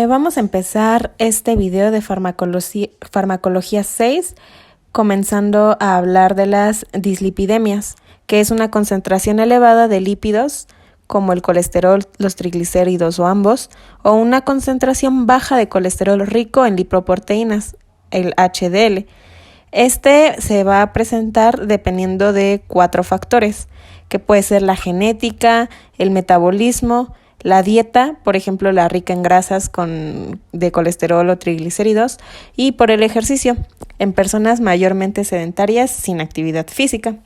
Vamos a empezar este video de farmacología 6, comenzando a hablar de las dislipidemias, que es una concentración elevada de lípidos, como el colesterol, los triglicéridos o ambos, o una concentración baja de colesterol rico en lipoproteínas, el HDL. Este se va a presentar dependiendo de 4 factores, que puede ser la genética, el metabolismo, la dieta, por ejemplo la rica en grasas de colesterol o triglicéridos, y por el ejercicio, en personas mayormente sedentarias sin actividad física.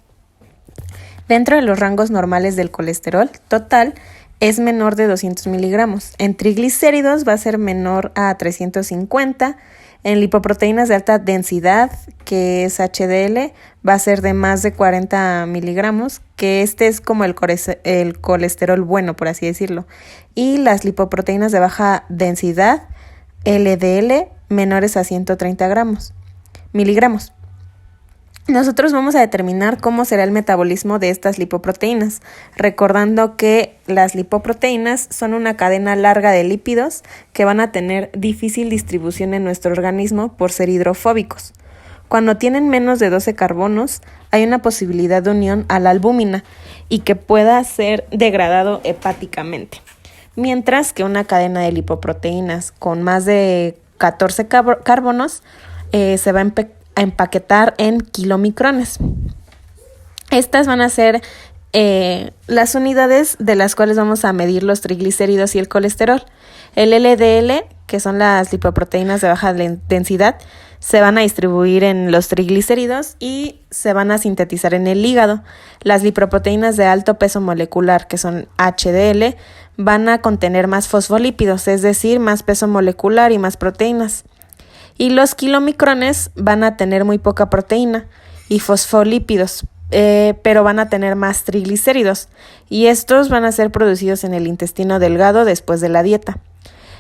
Dentro de los rangos normales del colesterol total es menor de 200 miligramos. En triglicéridos va a ser menor a 350. En lipoproteínas de alta densidad, que es HDL, va a ser de más de 40 miligramos, que este es como el colesterol bueno, por así decirlo. Y las lipoproteínas de baja densidad, LDL, menores a 130 miligramos. Nosotros vamos a determinar cómo será el metabolismo de estas lipoproteínas, recordando que las lipoproteínas son una cadena larga de lípidos que van a tener difícil distribución en nuestro organismo por ser hidrofóbicos. Cuando tienen menos de 12 carbonos, hay una posibilidad de unión a la albúmina y que pueda ser degradado hepáticamente, mientras que una cadena de lipoproteínas con más de 14 carbonos se va a empaquetar en kilomicrones. Estas van a ser las unidades de las cuales vamos a medir los triglicéridos y el colesterol. El LDL, que son las lipoproteínas de baja densidad, se van a distribuir en los triglicéridos y se van a sintetizar en el hígado. Las lipoproteínas de alto peso molecular, que son HDL, van a contener más fosfolípidos, es decir, más peso molecular y más proteínas. Y los kilomicrones van a tener muy poca proteína y fosfolípidos, pero van a tener más triglicéridos, y estos van a ser producidos en el intestino delgado después de la dieta.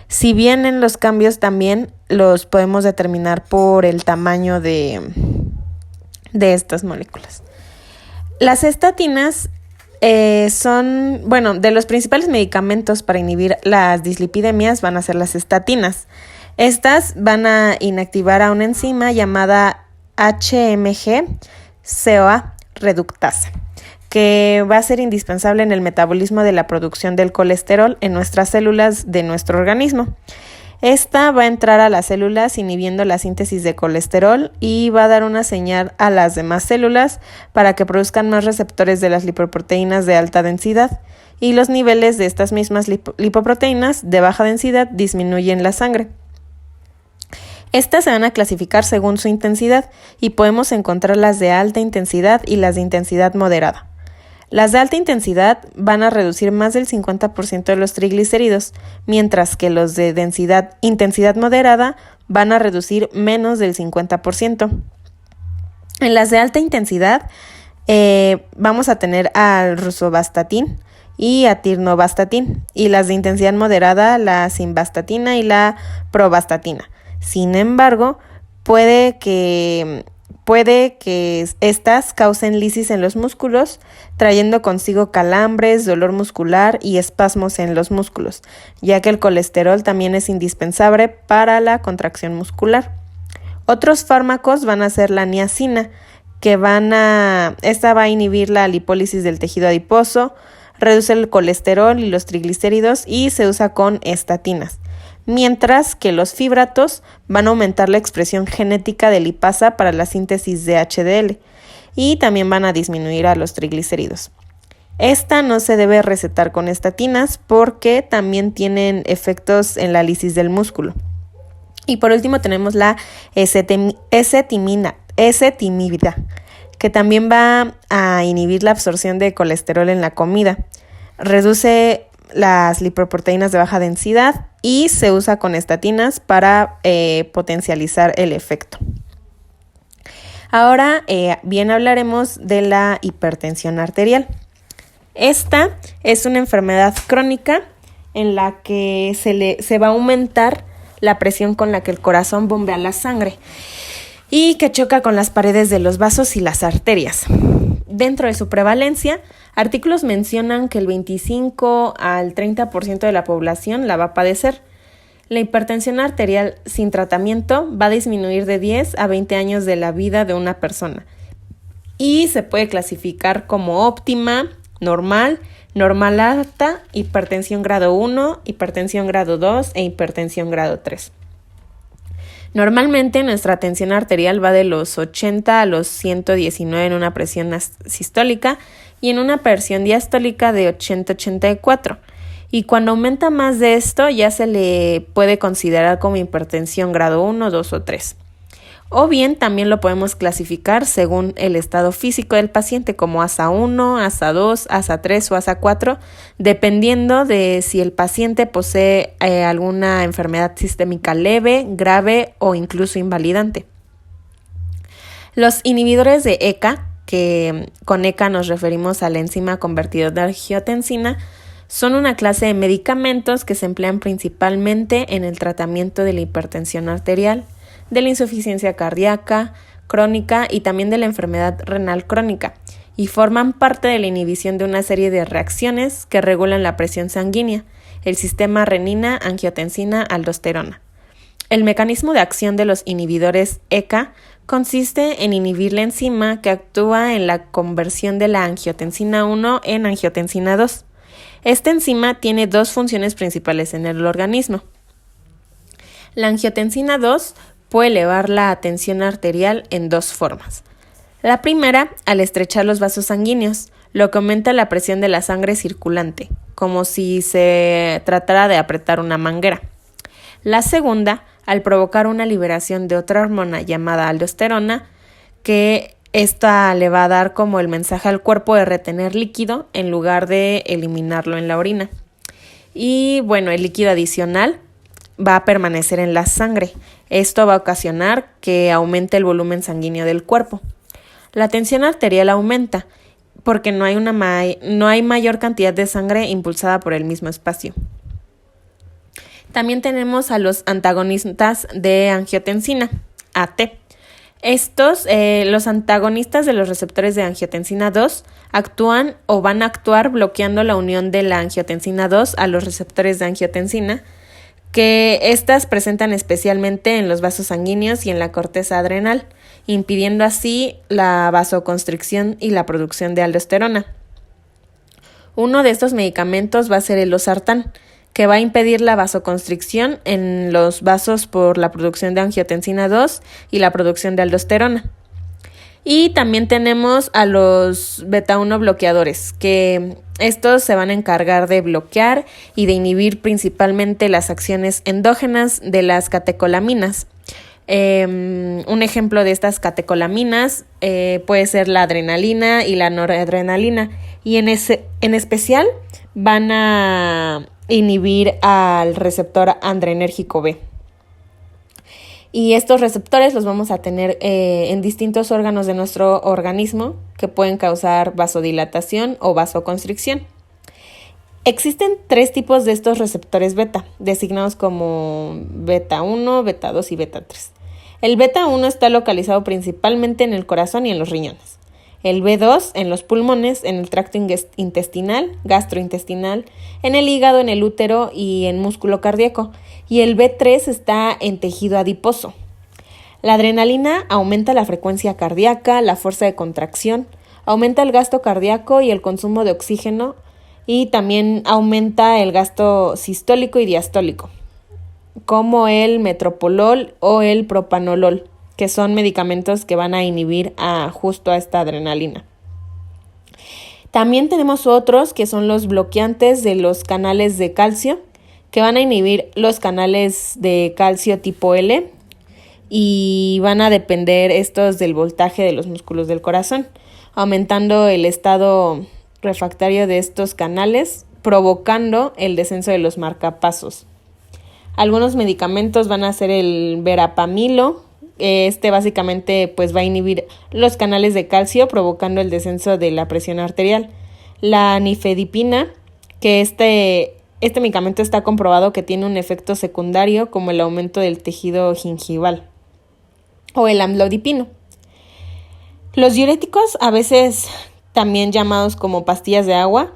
Si bien en los cambios también los podemos determinar por el tamaño de estas moléculas. Las estatinas son, de los principales medicamentos para inhibir las dislipidemias van a ser las estatinas. Estas van a inactivar a una enzima llamada HMG-CoA reductasa, que va a ser indispensable en el metabolismo de la producción del colesterol en nuestras células de nuestro organismo. Esta va a entrar a las células inhibiendo la síntesis de colesterol y va a dar una señal a las demás células para que produzcan más receptores de las lipoproteínas de alta densidad, y los niveles de estas mismas lipoproteínas de baja densidad disminuyen en la sangre. Estas se van a clasificar según su intensidad y podemos encontrar las de alta intensidad y las de intensidad moderada. Las de alta intensidad van a reducir más del 50% de los triglicéridos, mientras que los de intensidad moderada van a reducir menos del 50%. En las de alta intensidad vamos a tener al rosuvastatin y a tirnovastatin, y las de intensidad moderada la simvastatina y la provastatina. Sin embargo, puede que estas causen lisis en los músculos, trayendo consigo calambres, dolor muscular y espasmos en los músculos, ya que el colesterol también es indispensable para la contracción muscular. Otros fármacos van a ser la niacina, esta va a inhibir la lipólisis del tejido adiposo, reduce el colesterol y los triglicéridos y se usa con estatinas. Mientras que los fibratos van a aumentar la expresión genética de lipasa para la síntesis de HDL y también van a disminuir a los triglicéridos. Esta no se debe recetar con estatinas porque también tienen efectos en la lisis del músculo. Y por último tenemos la ezetimibe, que también va a inhibir la absorción de colesterol en la comida. Reduce las lipoproteínas de baja densidad y se usa con estatinas para potencializar el efecto. Ahora bien hablaremos de la hipertensión arterial. Esta es una enfermedad crónica en la que se va a aumentar la presión con la que el corazón bombea la sangre y que choca con las paredes de los vasos y las arterias. Dentro de su prevalencia, artículos mencionan que el 25 al 30% de la población la va a padecer. La hipertensión arterial sin tratamiento va a disminuir de 10 a 20 años de la vida de una persona y se puede clasificar como óptima, normal, normal alta, hipertensión grado 1, hipertensión grado 2 e hipertensión grado 3. Normalmente nuestra tensión arterial va de los 80 a los 119 en una presión sistólica y en una presión diastólica de 80-84. Y cuando aumenta más de esto ya se le puede considerar como hipertensión grado 1, 2 o 3. O bien también lo podemos clasificar según el estado físico del paciente como ASA 1, ASA 2, ASA 3 o ASA 4, dependiendo de si el paciente posee alguna enfermedad sistémica leve, grave o incluso invalidante. Los inhibidores de ECA, que con ECA nos referimos a la enzima convertidor de angiotensina, son una clase de medicamentos que se emplean principalmente en el tratamiento de la hipertensión arterial, de la insuficiencia cardíaca crónica y también de la enfermedad renal crónica, y forman parte de la inhibición de una serie de reacciones que regulan la presión sanguínea, el sistema renina-angiotensina-aldosterona. El mecanismo de acción de los inhibidores ECA consiste en inhibir la enzima que actúa en la conversión de la angiotensina 1 en angiotensina 2. Esta enzima tiene dos funciones principales en el organismo. La angiotensina 2 puede elevar la tensión arterial en dos formas. La primera, al estrechar los vasos sanguíneos, lo que aumenta la presión de la sangre circulante, como si se tratara de apretar una manguera. La segunda, al provocar una liberación de otra hormona llamada aldosterona, que esta le va a dar como el mensaje al cuerpo de retener líquido en lugar de eliminarlo en la orina. Y bueno, el líquido adicional va a permanecer en la sangre. Esto va a ocasionar que aumente el volumen sanguíneo del cuerpo. La tensión arterial aumenta porque no hay mayor cantidad de sangre impulsada por el mismo espacio. También tenemos a los antagonistas de angiotensina, AT. Los antagonistas de los receptores de angiotensina 2 actúan o van a actuar bloqueando la unión de la angiotensina 2 a los receptores de angiotensina, que estas presentan especialmente en los vasos sanguíneos y en la corteza adrenal, impidiendo así la vasoconstricción y la producción de aldosterona. Uno de estos medicamentos va a ser el losartán, que va a impedir la vasoconstricción en los vasos por la producción de angiotensina 2 y la producción de aldosterona. Y también tenemos a los beta-1 bloqueadores, que estos se van a encargar de bloquear y de inhibir principalmente las acciones endógenas de las catecolaminas. Un ejemplo de estas catecolaminas puede ser la adrenalina y la noradrenalina, y en especial van a inhibir al receptor adrenérgico B. Y estos receptores los vamos a tener en distintos órganos de nuestro organismo que pueden causar vasodilatación o vasoconstricción. Existen 3 tipos de estos receptores beta, designados como beta 1, beta 2 y beta 3. El beta 1 está localizado principalmente en el corazón y en los riñones. El B2 en los pulmones, en el tracto intestinal, gastrointestinal, en el hígado, en el útero y en músculo cardíaco. Y el B3 está en tejido adiposo. La adrenalina aumenta la frecuencia cardíaca, la fuerza de contracción, aumenta el gasto cardíaco y el consumo de oxígeno, y también aumenta el gasto sistólico y diastólico, como el metoprolol o el propanolol, que son medicamentos que van a inhibir justo a esta adrenalina. También tenemos otros que son los bloqueantes de los canales de calcio, que van a inhibir los canales de calcio tipo L y van a depender estos del voltaje de los músculos del corazón, aumentando el estado refractario de estos canales, provocando el descenso de los marcapasos. Algunos medicamentos van a ser el verapamilo. Básicamente pues va a inhibir los canales de calcio, provocando el descenso de la presión arterial. La nifedipina, que este medicamento está comprobado que tiene un efecto secundario como el aumento del tejido gingival. O el amlodipino. Los diuréticos, a veces también llamados como pastillas de agua,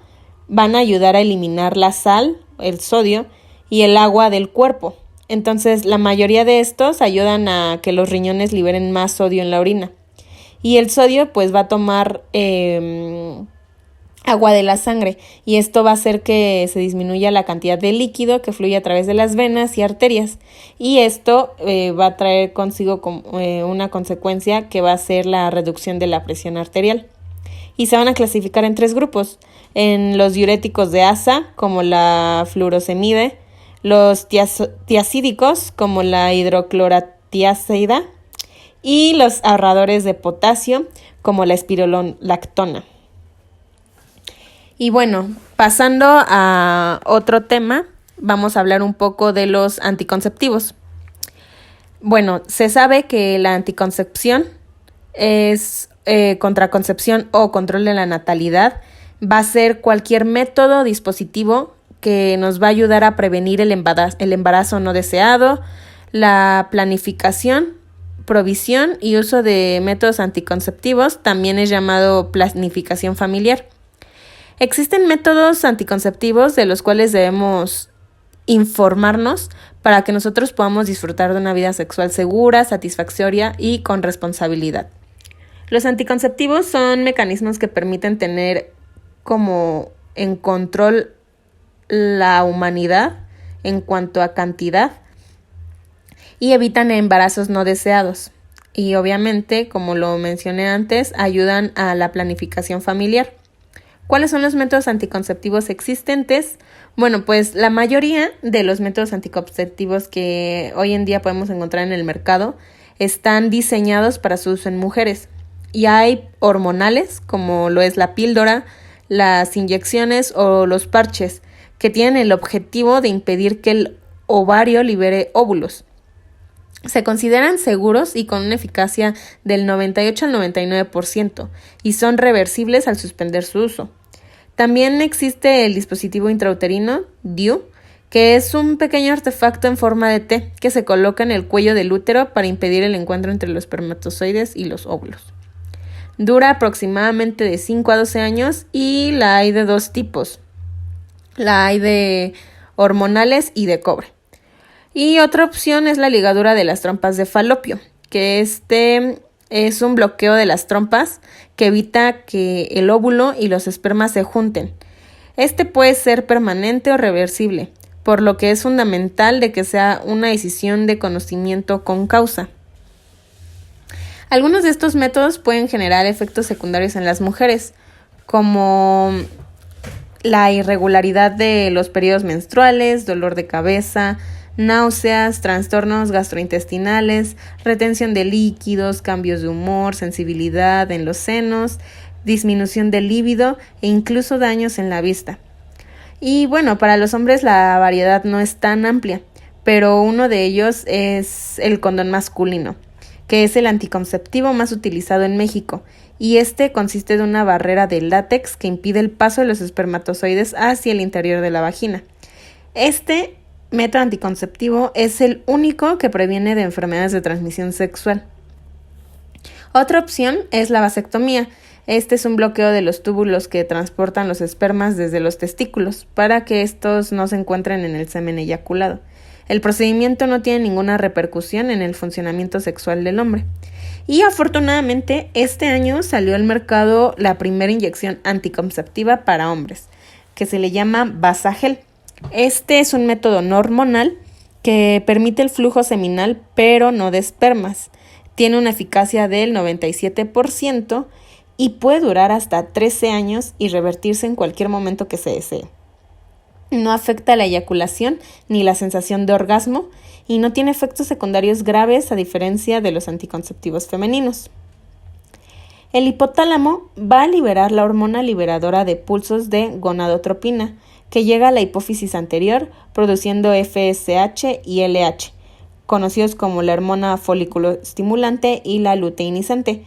van a ayudar a eliminar la sal, el sodio y el agua del cuerpo, Entonces, la mayoría de estos ayudan a que los riñones liberen más sodio en la orina. Y el sodio pues va a tomar agua de la sangre y esto va a hacer que se disminuya la cantidad de líquido que fluye a través de las venas y arterias. Y esto va a traer consigo una consecuencia que va a ser la reducción de la presión arterial. Y se van a clasificar en 3 grupos, en los diuréticos de asa, como la furosemide, los tiacídicos, como la hidroclorotiazida, y los ahorradores de potasio, como la espirulolactona. Y bueno, pasando a otro tema, vamos a hablar un poco de los anticonceptivos. Bueno, se sabe que la anticoncepción es contraconcepción o control de la natalidad. Va a ser cualquier método o dispositivo que nos va a ayudar a prevenir el embarazo no deseado, la planificación, provisión y uso de métodos anticonceptivos, también es llamado planificación familiar. Existen métodos anticonceptivos de los cuales debemos informarnos para que nosotros podamos disfrutar de una vida sexual segura, satisfactoria y con responsabilidad. Los anticonceptivos son mecanismos que permiten tener como en control la humanidad en cuanto a cantidad y evitan embarazos no deseados. Y obviamente, como lo mencioné antes, ayudan a la planificación familiar. ¿Cuáles son los métodos anticonceptivos existentes? Bueno, pues la mayoría de los métodos anticonceptivos que hoy en día podemos encontrar en el mercado están diseñados para su uso en mujeres. Y hay hormonales, como lo es la píldora, las inyecciones o los parches, que tienen el objetivo de impedir que el ovario libere óvulos. Se consideran seguros y con una eficacia del 98 al 99% y son reversibles al suspender su uso. También existe el dispositivo intrauterino, DIU, que es un pequeño artefacto en forma de T que se coloca en el cuello del útero para impedir el encuentro entre los espermatozoides y los óvulos. Dura aproximadamente de 5 a 12 años y la hay de 2 tipos. La hay de hormonales y de cobre. Y otra opción es la ligadura de las trompas de falopio, que es un bloqueo de las trompas que evita que el óvulo y los espermas se junten. Puede ser permanente o reversible, por lo que es fundamental de que sea una decisión de conocimiento con causa. Algunos de estos métodos pueden generar efectos secundarios en las mujeres, como la irregularidad de los periodos menstruales, dolor de cabeza, náuseas, trastornos gastrointestinales, retención de líquidos, cambios de humor, sensibilidad en los senos, disminución del líbido e incluso daños en la vista. Y bueno, para los hombres la variedad no es tan amplia, pero uno de ellos es el condón masculino, que es el anticonceptivo más utilizado en México, y consiste de una barrera de látex que impide el paso de los espermatozoides hacia el interior de la vagina. Este método anticonceptivo es el único que previene de enfermedades de transmisión sexual. Otra opción es la vasectomía. Es un bloqueo de los túbulos que transportan los espermas desde los testículos para que estos no se encuentren en el semen eyaculado. El procedimiento no tiene ninguna repercusión en el funcionamiento sexual del hombre. Y afortunadamente, este año salió al mercado la primera inyección anticonceptiva para hombres, que se le llama Vasagel. Es un método no hormonal que permite el flujo seminal, pero no de espermas. Tiene una eficacia del 97% y puede durar hasta 13 años y revertirse en cualquier momento que se desee. No afecta la eyaculación ni la sensación de orgasmo y no tiene efectos secundarios graves a diferencia de los anticonceptivos femeninos. El hipotálamo va a liberar la hormona liberadora de pulsos de gonadotropina, que llega a la hipófisis anterior produciendo FSH y LH, conocidos como la hormona folículo estimulante y la luteinizante,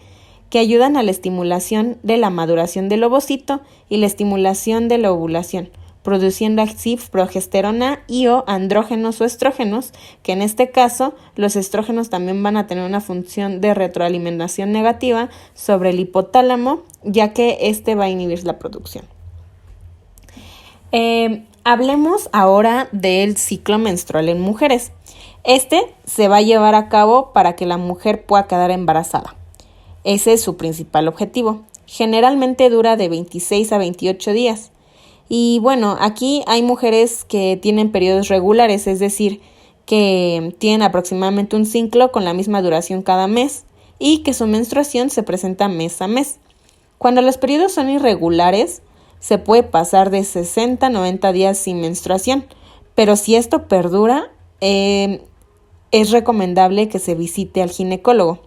que ayudan a la estimulación de la maduración del ovocito y la estimulación de la ovulación, produciendo así progesterona y o andrógenos o estrógenos, que en este caso los estrógenos también van a tener una función de retroalimentación negativa sobre el hipotálamo, ya que va a inhibir la producción. Hablemos ahora del ciclo menstrual en mujeres. Este se va a llevar a cabo para que la mujer pueda quedar embarazada. Ese es su principal objetivo. Generalmente dura de 26 a 28 días. Y bueno, aquí hay mujeres que tienen periodos regulares, es decir, que tienen aproximadamente un ciclo con la misma duración cada mes y que su menstruación se presenta mes a mes. Cuando los periodos son irregulares, se puede pasar de 60 a 90 días sin menstruación, pero si esto perdura, es recomendable que se visite al ginecólogo.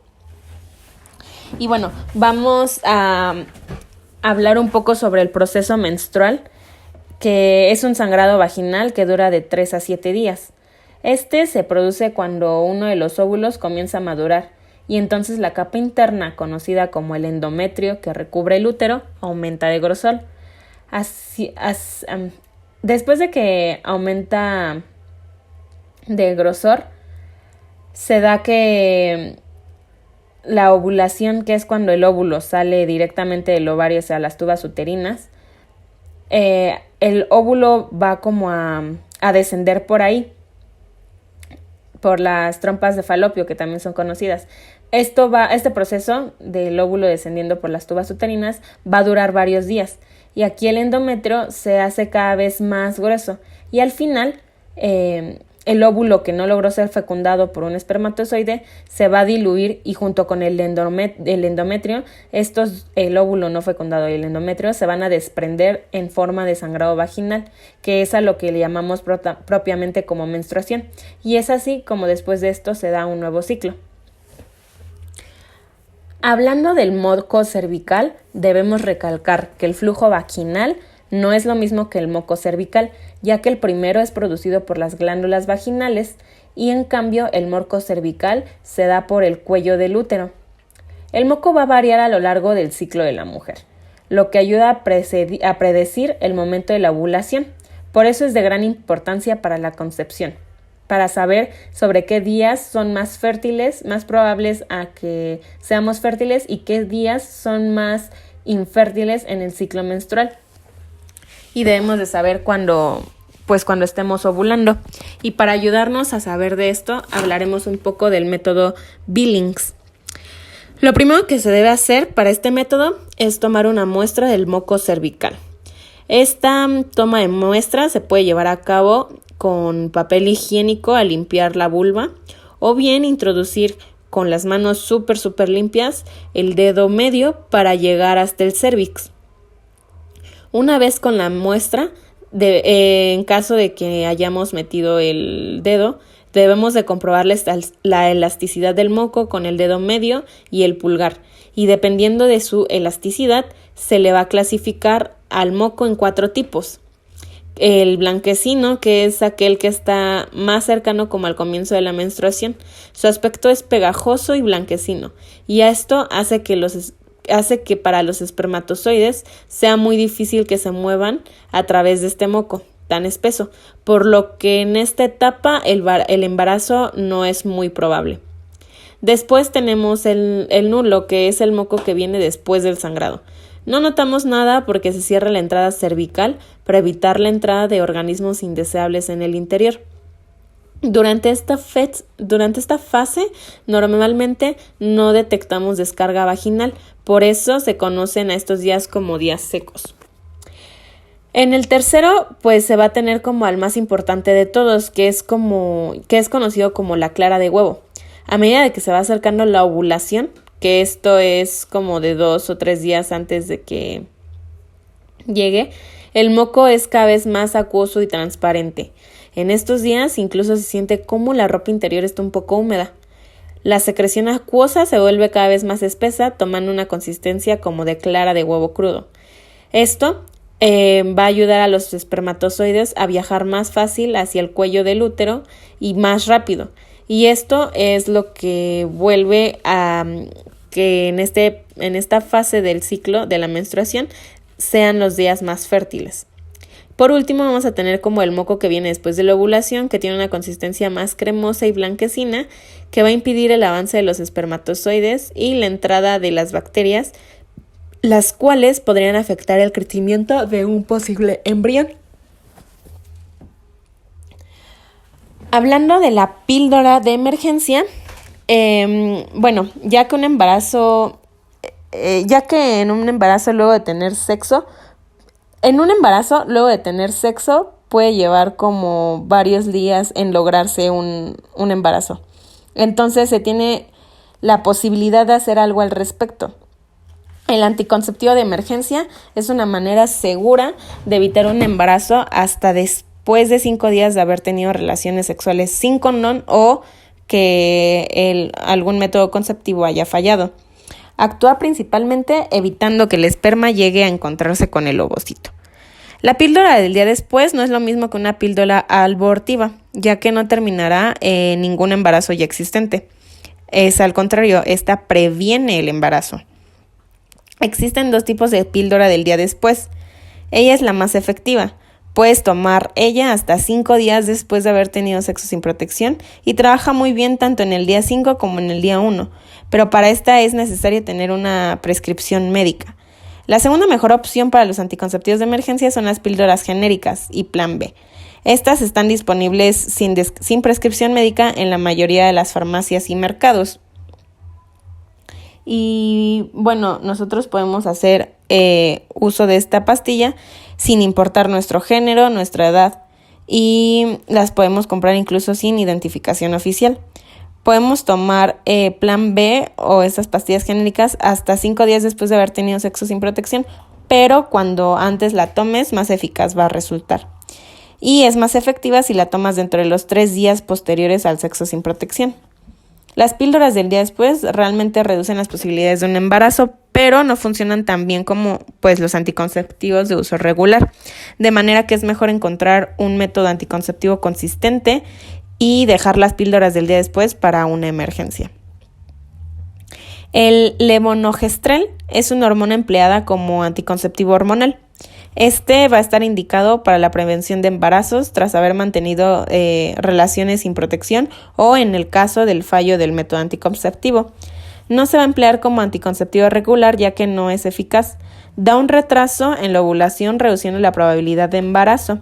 Y bueno, vamos a hablar un poco sobre el proceso menstrual, que es un sangrado vaginal que dura de 3 a 7 días. Este se produce cuando uno de los óvulos comienza a madurar y entonces la capa interna, conocida como el endometrio que recubre el útero, aumenta de grosor. Después de que aumenta de grosor, se da que la ovulación, que es cuando el óvulo sale directamente del ovario hacia las tubas uterinas, el óvulo va como a descender por ahí, por las trompas de falopio, que también son conocidas. Este proceso del óvulo descendiendo por las tubas uterinas va a durar varios días y aquí el endometrio se hace cada vez más grueso y al final el óvulo que no logró ser fecundado por un espermatozoide se va a diluir y junto con el endometrio, el óvulo no fecundado y el endometrio se van a desprender en forma de sangrado vaginal, que es a lo que le llamamos propiamente como menstruación. Y es así como después de esto se da un nuevo ciclo. Hablando del moco cervical, debemos recalcar que el flujo vaginal no es lo mismo que el moco cervical, ya que el primero es producido por las glándulas vaginales y en cambio el moco cervical se da por el cuello del útero. El moco va a variar a lo largo del ciclo de la mujer, lo que ayuda a predecir el momento de la ovulación. Por eso es de gran importancia para la concepción, para saber sobre qué días son más fértiles, más probables a que seamos fértiles y qué días son más infértiles en el ciclo menstrual. Y debemos de saber cuando estemos ovulando. Y para ayudarnos a saber de esto, hablaremos un poco del método Billings. Lo primero que se debe hacer para este método es tomar una muestra del moco cervical. Esta toma de muestra se puede llevar a cabo con papel higiénico al limpiar la vulva o bien introducir con las manos súper limpias el dedo medio para llegar hasta el cérvix. Una vez con la muestra, en caso de que hayamos metido el dedo, debemos de comprobar la elasticidad del moco con el dedo medio y el pulgar. Y dependiendo de su elasticidad, se le va a clasificar al moco en 4 tipos. El blanquecino, que es aquel que está más cercano como al comienzo de la menstruación. Su aspecto es pegajoso y blanquecino. Y esto hace que para los espermatozoides sea muy difícil que se muevan a través de este moco tan espeso, por lo que en esta etapa el embarazo no es muy probable. Después tenemos el nulo, que es el moco que viene después del sangrado. No notamos nada porque se cierra la entrada cervical para evitar la entrada de organismos indeseables en el interior. Durante esta fase normalmente no detectamos descarga vaginal, por eso se conocen a estos días como días secos. En el tercero, pues se va a tener como al más importante de todos, que es conocido como la clara de huevo. A medida de que se va acercando la ovulación, que esto es como de 2 o 3 días antes de que llegue, el moco es cada vez más acuoso y transparente. En estos días incluso se siente como la ropa interior está un poco húmeda. La secreción acuosa se vuelve cada vez más espesa, tomando una consistencia como de clara de huevo crudo. Esto va a ayudar a los espermatozoides a viajar más fácil hacia el cuello del útero y más rápido. Y esto es lo que vuelve a que en esta fase del ciclo de la menstruación sean los días más fértiles. Por último, vamos a tener como el moco que viene después de la ovulación, que tiene una consistencia más cremosa y blanquecina, que va a impedir el avance de los espermatozoides y la entrada de las bacterias, las cuales podrían afectar el crecimiento de un posible embrión. Hablando de la píldora de emergencia, ya que en un embarazo luego de tener sexo, puede llevar como varios días en lograrse un embarazo. Entonces se tiene la posibilidad de hacer algo al respecto. El anticonceptivo de emergencia es una manera segura de evitar un embarazo hasta después de 5 días de haber tenido relaciones sexuales sin condón o que algún método conceptivo haya fallado. Actúa principalmente evitando que el esperma llegue a encontrarse con el ovocito. La píldora del día después no es lo mismo que una píldora abortiva, ya que no terminará ningún embarazo ya existente. Es al contrario, esta previene el embarazo. Existen 2 tipos de píldora del día después. Ella es la más efectiva. Puedes tomar ella hasta 5 días después de haber tenido sexo sin protección y trabaja muy bien tanto en el día 5 como en el día 1, pero para esta es necesario tener una prescripción médica. La segunda mejor opción para los anticonceptivos de emergencia son las píldoras genéricas y Plan B. Estas están disponibles sin prescripción médica en la mayoría de las farmacias y mercados. Y bueno, nosotros podemos hacer uso de esta pastilla sin importar nuestro género, nuestra edad, y las podemos comprar incluso sin identificación oficial. Podemos tomar Plan B o estas pastillas genéricas hasta 5 días después de haber tenido sexo sin protección, pero cuando antes la tomes, más eficaz va a resultar. Y es más efectiva si la tomas dentro de los 3 días posteriores al sexo sin protección. Las píldoras del día después realmente reducen las posibilidades de un embarazo, pero no funcionan tan bien como los anticonceptivos de uso regular, de manera que es mejor encontrar un método anticonceptivo consistente y dejar las píldoras del día después para una emergencia. El levonorgestrel es una hormona empleada como anticonceptivo hormonal. Este va a estar indicado para la prevención de embarazos tras haber mantenido relaciones sin protección o en el caso del fallo del método anticonceptivo. No se va a emplear como anticonceptivo regular ya que no es eficaz. Da un retraso en la ovulación reduciendo la probabilidad de embarazo.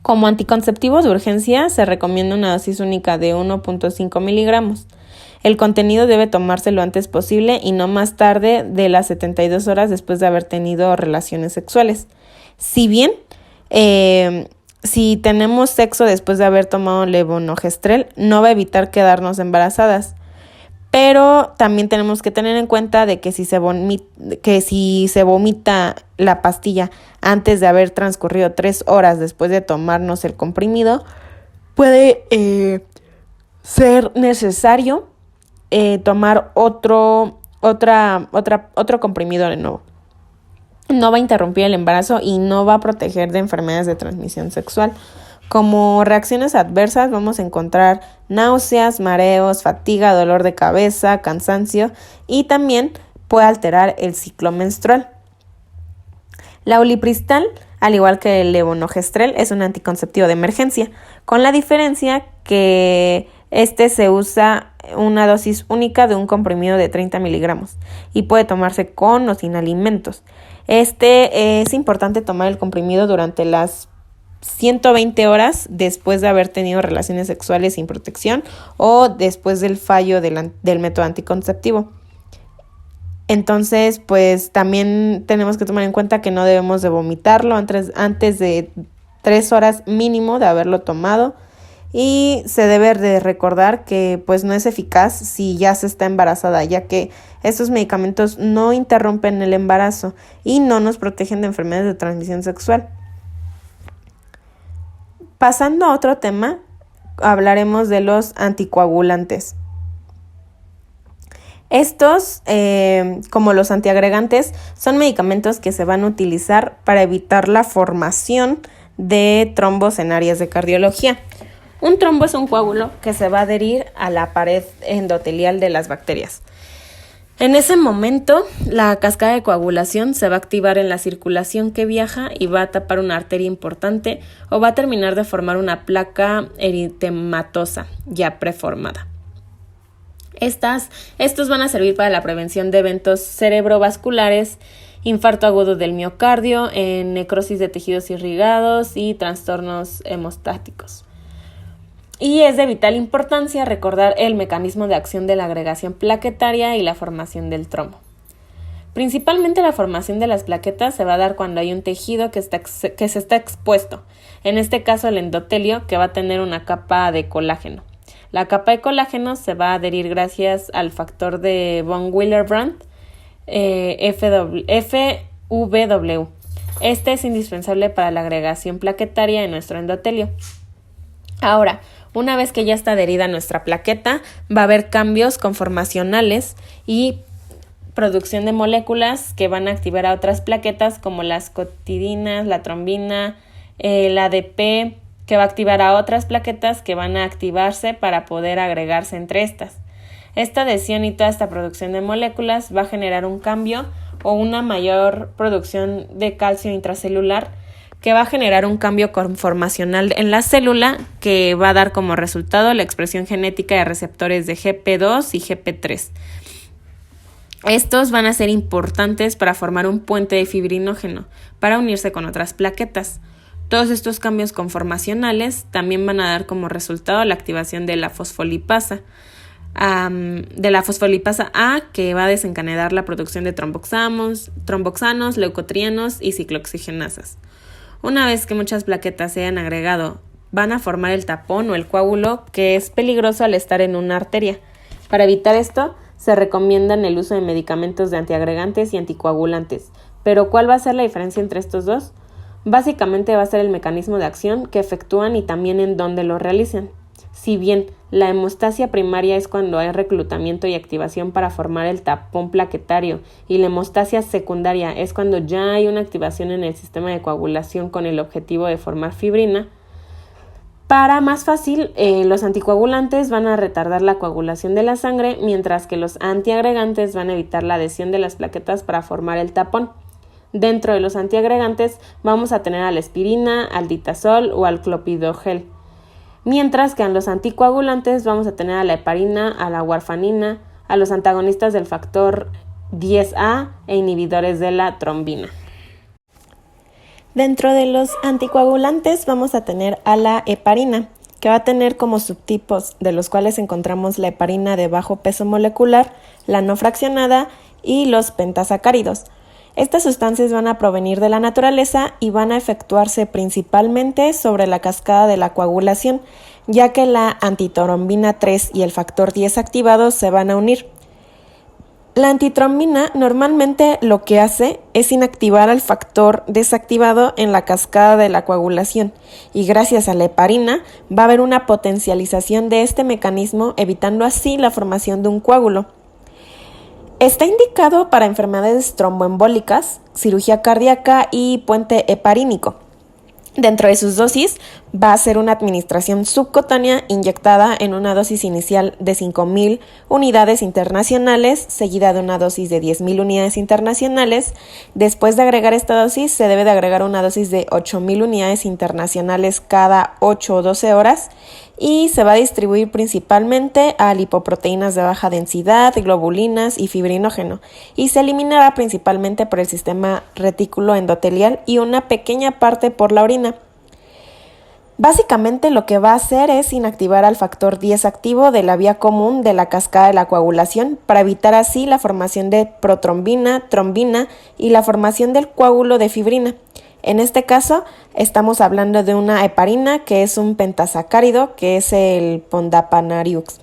Como anticonceptivo de urgencia se recomienda una dosis única de 1.5 miligramos. El contenido debe tomarse lo antes posible y no más tarde de las 72 horas después de haber tenido relaciones sexuales. Si bien, si tenemos sexo después de haber tomado levonorgestrel, no va a evitar quedarnos embarazadas. Pero también tenemos que tener en cuenta de que si se vomita la pastilla antes de haber transcurrido 3 horas después de tomarnos el comprimido, puede ser necesario tomar otro comprimido de nuevo. No va a interrumpir el embarazo y no va a proteger de enfermedades de transmisión sexual. Como reacciones adversas vamos a encontrar náuseas, mareos, fatiga, dolor de cabeza, cansancio y también puede alterar el ciclo menstrual. La ulipristal, al igual que el levonorgestrel, es un anticonceptivo de emergencia, con la diferencia que se usa una dosis única de un comprimido de 30 miligramos y puede tomarse con o sin alimentos. Es importante tomar el comprimido durante las 120 horas después de haber tenido relaciones sexuales sin protección o después del fallo del método anticonceptivo. Entonces, también tenemos que tomar en cuenta que no debemos de vomitarlo antes de 3 horas mínimo de haberlo tomado. Y se debe de recordar que no es eficaz si ya se está embarazada, ya que estos medicamentos no interrumpen el embarazo y no nos protegen de enfermedades de transmisión sexual. Pasando a otro tema, hablaremos de los anticoagulantes. Estos, como los antiagregantes, son medicamentos que se van a utilizar para evitar la formación de trombos en áreas de cardiología. Un trombo es un coágulo que se va a adherir a la pared endotelial de las bacterias. En ese momento, la cascada de coagulación se va a activar en la circulación que viaja y va a tapar una arteria importante o va a terminar de formar una placa eritematosa ya preformada. Estos van a servir para la prevención de eventos cerebrovasculares, infarto agudo del miocardio, necrosis de tejidos irrigados y trastornos hemostáticos. Y es de vital importancia recordar el mecanismo de acción de la agregación plaquetaria y la formación del trombo. Principalmente la formación de las plaquetas se va a dar cuando hay un tejido que se está expuesto, en este caso el endotelio, que va a tener una capa de colágeno. La capa de colágeno se va a adherir gracias al factor de von Willebrand, FW. Este es indispensable para la agregación plaquetaria en nuestro endotelio. Ahora, una vez que ya está adherida nuestra plaqueta, va a haber cambios conformacionales y producción de moléculas que van a activar a otras plaquetas como las cotidinas, la trombina, el ADP, que va a activar a otras plaquetas que van a activarse para poder agregarse entre estas. Esta adhesión y toda esta producción de moléculas va a generar un cambio o una mayor producción de calcio intracelular que va a generar un cambio conformacional en la célula que va a dar como resultado la expresión genética de receptores de GP2 y GP3. Estos van a ser importantes para formar un puente de fibrinógeno para unirse con otras plaquetas. Todos estos cambios conformacionales también van a dar como resultado la activación de la fosfolipasa, A, que va a desencadenar la producción de tromboxanos, leucotrienos y ciclooxigenasas. Una vez que muchas plaquetas se hayan agregado, van a formar el tapón o el coágulo, que es peligroso al estar en una arteria. Para evitar esto, se recomiendan el uso de medicamentos de antiagregantes y anticoagulantes. Pero ¿cuál va a ser la diferencia entre estos dos? Básicamente va a ser el mecanismo de acción que efectúan y también en dónde lo realizan. Si bien la hemostasia primaria es cuando hay reclutamiento y activación para formar el tapón plaquetario y la hemostasia secundaria es cuando ya hay una activación en el sistema de coagulación con el objetivo de formar fibrina, para más fácil, los anticoagulantes van a retardar la coagulación de la sangre, mientras que los antiagregantes van a evitar la adhesión de las plaquetas para formar el tapón. Dentro de los antiagregantes vamos a tener a la aspirina, al ditasol o al clopidogrel, mientras que en los anticoagulantes vamos a tener a la heparina, a la warfarina, a los antagonistas del factor 10A e inhibidores de la trombina. Dentro de los anticoagulantes vamos a tener a la heparina, que va a tener como subtipos, de los cuales encontramos la heparina de bajo peso molecular, la no fraccionada y los pentasacáridos. Estas sustancias van a provenir de la naturaleza y van a efectuarse principalmente sobre la cascada de la coagulación, ya que la antitrombina 3 y el factor 10 activados se van a unir. La antitrombina normalmente lo que hace es inactivar al factor desactivado en la cascada de la coagulación y gracias a la heparina va a haber una potencialización de este mecanismo, evitando así la formación de un coágulo. Está indicado para enfermedades tromboembólicas, cirugía cardíaca y puente heparínico. Dentro de sus dosis va a ser una administración subcutánea inyectada en una dosis inicial de 5.000 unidades internacionales, seguida de una dosis de 10.000 unidades internacionales. Después de agregar esta dosis, se debe de agregar una dosis de 8.000 unidades internacionales cada 8 o 12 horas y se va a distribuir principalmente a lipoproteínas de baja densidad, globulinas y fibrinógeno, y se eliminará principalmente por el sistema retículo endotelial y una pequeña parte por la orina. Básicamente lo que va a hacer es inactivar al factor 10 activo de la vía común de la cascada de la coagulación para evitar así la formación de protrombina, trombina y la formación del coágulo de fibrina. En este caso estamos hablando de una heparina que es un pentasacárido que es el Pondapanariux.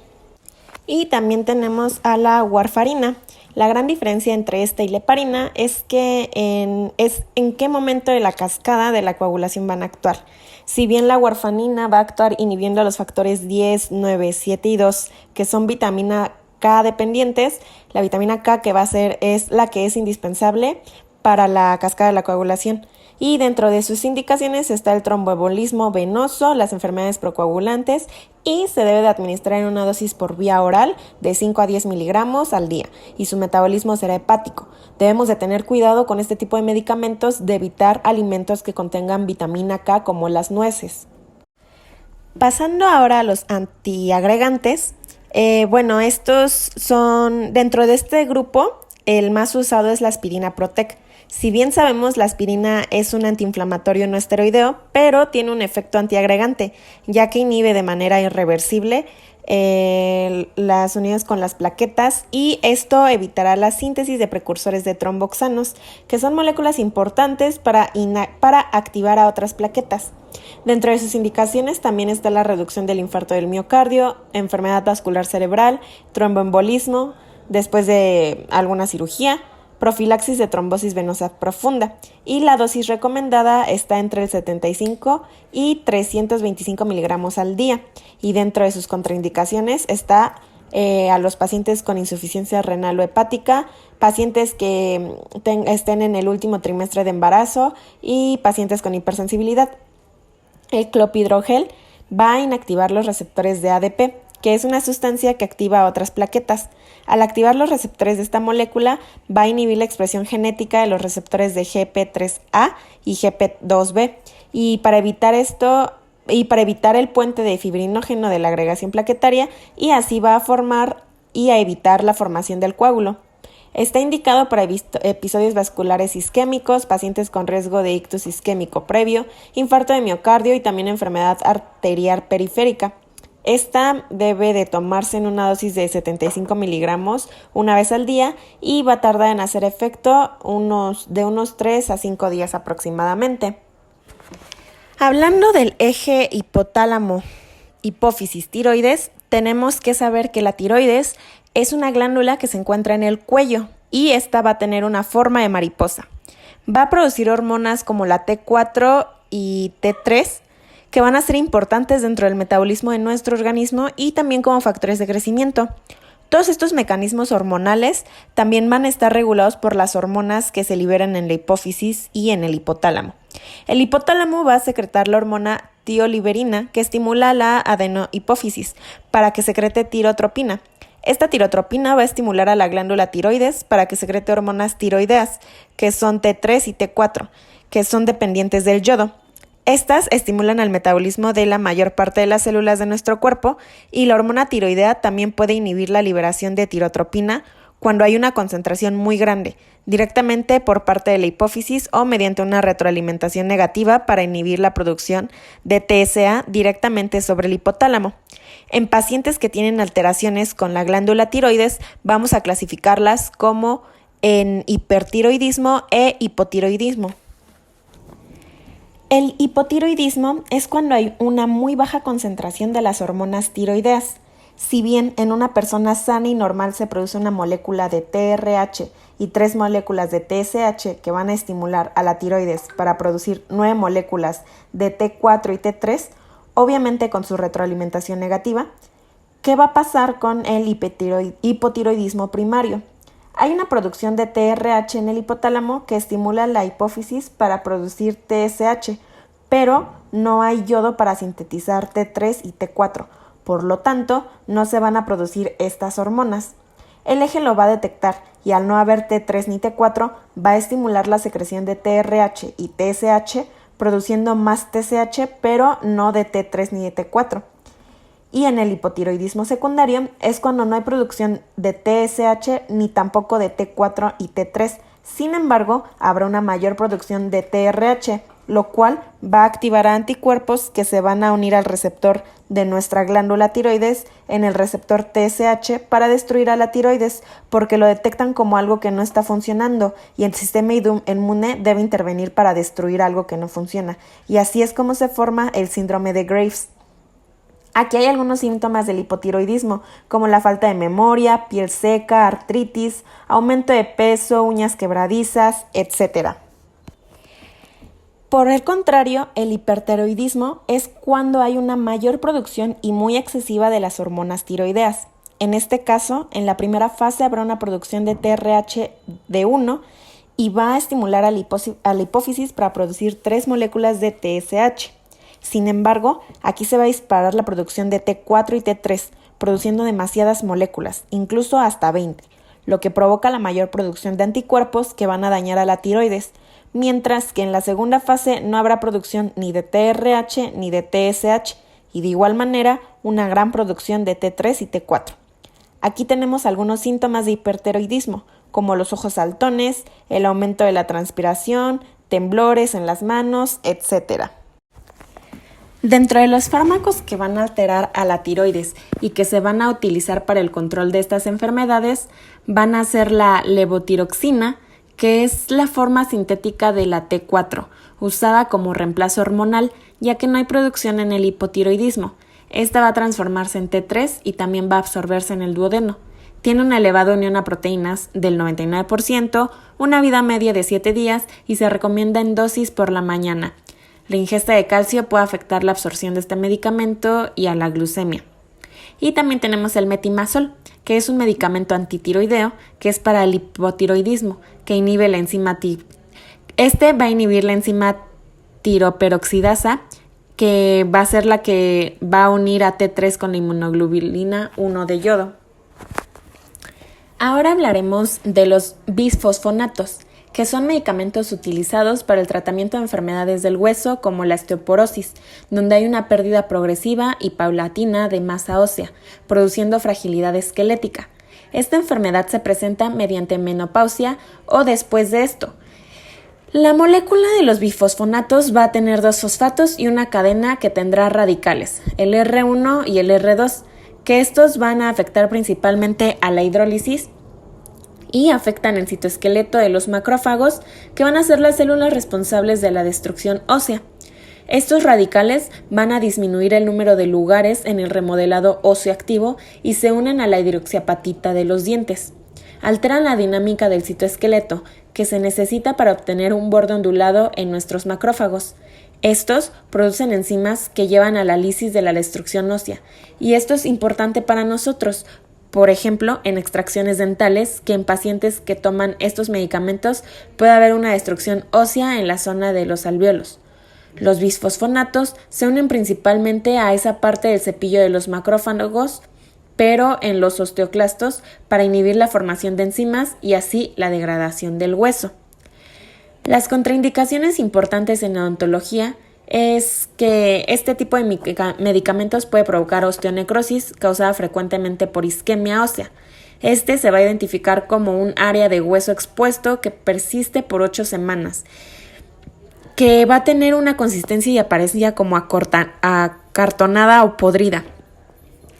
Y también tenemos a la warfarina. La gran diferencia entre esta y la heparina es que en qué momento de la cascada de la coagulación van a actuar. Si bien la warfarina va a actuar inhibiendo los factores 10, 9, 7 y 2, que son vitamina K dependientes, la vitamina K que va a ser es la que es indispensable para la cascada de la coagulación. Y dentro de sus indicaciones está el tromboembolismo venoso, las enfermedades procoagulantes y se debe de administrar en una dosis por vía oral de 5 a 10 miligramos al día y su metabolismo será hepático. Debemos de tener cuidado con este tipo de medicamentos de evitar alimentos que contengan vitamina K como las nueces. Pasando ahora a los antiagregantes, estos son, dentro de este grupo, el más usado es la aspirina Protec, Si bien sabemos la aspirina es un antiinflamatorio no esteroideo, pero tiene un efecto antiagregante, ya que inhibe de manera irreversible las uniones con las plaquetas y esto evitará la síntesis de precursores de tromboxanos, que son moléculas importantes para activar a otras plaquetas. Dentro de sus indicaciones también está la reducción del infarto del miocardio, enfermedad vascular cerebral, tromboembolismo después de alguna cirugía, profilaxis de trombosis venosa profunda, y la dosis recomendada está entre el 75 y 325 miligramos al día, y dentro de sus contraindicaciones está a los pacientes con insuficiencia renal o hepática, pacientes que estén en el último trimestre de embarazo y pacientes con hipersensibilidad. El clopidogrel va a inactivar los receptores de ADP, que es una sustancia que activa otras plaquetas. Al activar los receptores de esta molécula, va a inhibir la expresión genética de los receptores de GP3A y GP2B. Y para evitar el puente de fibrinógeno de la agregación plaquetaria, y así va a formar y a evitar la formación del coágulo. Está indicado para episodios vasculares isquémicos, pacientes con riesgo de ictus isquémico previo, infarto de miocardio y también enfermedad arterial periférica. Esta debe de tomarse en una dosis de 75 miligramos una vez al día y va a tardar en hacer efecto de unos 3 a 5 días aproximadamente. Hablando del eje hipotálamo-hipófisis-tiroides, tenemos que saber que la tiroides es una glándula que se encuentra en el cuello y esta va a tener una forma de mariposa. Va a producir hormonas como la T4 y T3 que van a ser importantes dentro del metabolismo de nuestro organismo y también como factores de crecimiento. Todos estos mecanismos hormonales también van a estar regulados por las hormonas que se liberan en la hipófisis y en el hipotálamo. El hipotálamo va a secretar la hormona tioliberina que estimula la adenohipófisis para que secrete tirotropina. Esta tirotropina va a estimular a la glándula tiroides para que secrete hormonas tiroideas, que son T3 y T4, que son dependientes del yodo. Estas estimulan el metabolismo de la mayor parte de las células de nuestro cuerpo y la hormona tiroidea también puede inhibir la liberación de tirotropina cuando hay una concentración muy grande, directamente por parte de la hipófisis o mediante una retroalimentación negativa para inhibir la producción de TSA directamente sobre el hipotálamo. En pacientes que tienen alteraciones con la glándula tiroides, vamos a clasificarlas como en hipertiroidismo e hipotiroidismo. El hipotiroidismo es cuando hay una muy baja concentración de las hormonas tiroideas. Si bien en una persona sana y normal se produce una molécula de TRH y 3 moléculas de TSH que van a estimular a la tiroides para producir 9 moléculas de T4 y T3, obviamente con su retroalimentación negativa, ¿qué va a pasar con el hipotiroidismo primario? Hay una producción de TRH en el hipotálamo que estimula la hipófisis para producir TSH, pero no hay yodo para sintetizar T3 y T4, por lo tanto, no se van a producir estas hormonas. El eje lo va a detectar y al no haber T3 ni T4, va a estimular la secreción de TRH y TSH, produciendo más TSH, pero no de T3 ni de T4. Y en el hipotiroidismo secundario es cuando no hay producción de TSH ni tampoco de T4 y T3. Sin embargo, habrá una mayor producción de TRH, lo cual va a activar a anticuerpos que se van a unir al receptor de nuestra glándula tiroides en el receptor TSH para destruir a la tiroides, porque lo detectan como algo que no está funcionando y el sistema inmune debe intervenir para destruir algo que no funciona. Y así es como se forma el síndrome de Graves. Aquí hay algunos síntomas del hipotiroidismo, como la falta de memoria, piel seca, artritis, aumento de peso, uñas quebradizas, etc. Por el contrario, el hipertiroidismo es cuando hay una mayor producción y muy excesiva de las hormonas tiroideas. En este caso, en la primera fase habrá una producción de TRH de 1 y va a estimular a la hipófisis para producir 3 moléculas de TSH. Sin embargo, aquí se va a disparar la producción de T4 y T3, produciendo demasiadas moléculas, incluso hasta 20, lo que provoca la mayor producción de anticuerpos que van a dañar a la tiroides, mientras que en la segunda fase no habrá producción ni de TRH ni de TSH, y de igual manera una gran producción de T3 y T4. Aquí tenemos algunos síntomas de hipertiroidismo, como los ojos saltones, el aumento de la transpiración, temblores en las manos, etc. Dentro de los fármacos que van a alterar a la tiroides y que se van a utilizar para el control de estas enfermedades van a ser la levotiroxina, que es la forma sintética de la T4, usada como reemplazo hormonal, ya que no hay producción en el hipotiroidismo. Esta va a transformarse en T3 y también va a absorberse en el duodeno. Tiene una elevada unión a proteínas del 99%, una vida media de 7 días y se recomienda en dosis por la mañana. La ingesta de calcio puede afectar la absorción de este medicamento y a la glucemia. Y también tenemos el metimazol, que es un medicamento antitiroideo que es para el hipotiroidismo, que inhibe la enzima Este va a inhibir la enzima tiroperoxidasa, que va a ser la que va a unir a T3 con la inmunoglobulina 1 de yodo. Ahora hablaremos de los bisfosfonatos, que son medicamentos utilizados para el tratamiento de enfermedades del hueso como la osteoporosis, donde hay una pérdida progresiva y paulatina de masa ósea, produciendo fragilidad esquelética. Esta enfermedad se presenta mediante menopausia o después de esto. La molécula de los bifosfonatos va a tener 2 fosfatos y una cadena que tendrá radicales, el R1 y el R2, que estos van a afectar principalmente a la hidrólisis y afectan el citoesqueleto de los macrófagos, que van a ser las células responsables de la destrucción ósea. Estos radicales van a disminuir el número de lugares en el remodelado óseo activo y se unen a la hidroxiapatita de los dientes. Alteran la dinámica del citoesqueleto, que se necesita para obtener un borde ondulado en nuestros macrófagos. Estos producen enzimas que llevan a la lisis de la destrucción ósea, y esto es importante para nosotros. Por ejemplo, en extracciones dentales, que en pacientes que toman estos medicamentos puede haber una destrucción ósea en la zona de los alvéolos. Los bisfosfonatos se unen principalmente a esa parte del cepillo de los macrófagos, pero en los osteoclastos para inhibir la formación de enzimas y así la degradación del hueso. Las contraindicaciones importantes en odontología es que este tipo de medicamentos puede provocar osteonecrosis causada frecuentemente por isquemia ósea. Este se va a identificar como un área de hueso expuesto que persiste por 8 semanas, que va a tener una consistencia y apariencia como acartonada o podrida.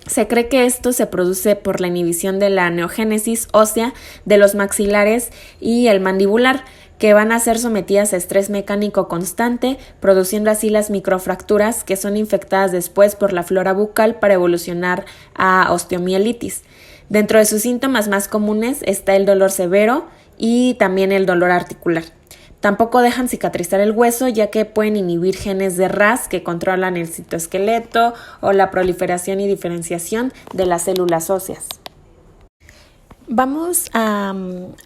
Se cree que esto se produce por la inhibición de la neogénesis ósea de los maxilares y el mandibular, que van a ser sometidas a estrés mecánico constante, produciendo así las microfracturas que son infectadas después por la flora bucal para evolucionar a osteomielitis. Dentro de sus síntomas más comunes está el dolor severo y también el dolor articular. Tampoco dejan cicatrizar el hueso, ya que pueden inhibir genes de RAS que controlan el citoesqueleto o la proliferación y diferenciación de las células óseas. Vamos a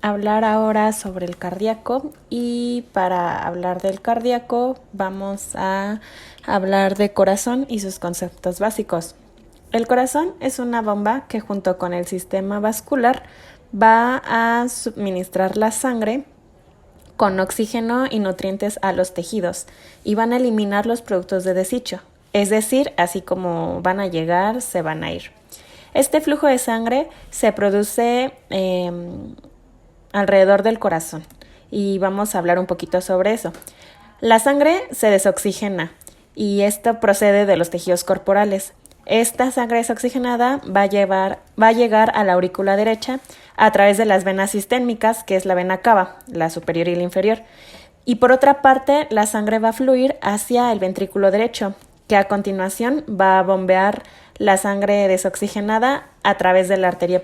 hablar ahora sobre el cardíaco, y para hablar del cardíaco vamos a hablar de corazón y sus conceptos básicos. El corazón es una bomba que junto con el sistema vascular va a suministrar la sangre con oxígeno y nutrientes a los tejidos y van a eliminar los productos de desecho, es decir, así como van a llegar, se van a ir. Este flujo de sangre se produce alrededor del corazón y vamos a hablar un poquito sobre eso. La sangre se desoxigena y esto procede de los tejidos corporales. Esta sangre desoxigenada va a llegar a la aurícula derecha a través de las venas sistémicas, que es la vena cava, la superior y la inferior. Y por otra parte, la sangre va a fluir hacia el ventrículo derecho, que a continuación va a bombear la sangre desoxigenada a través de la arteria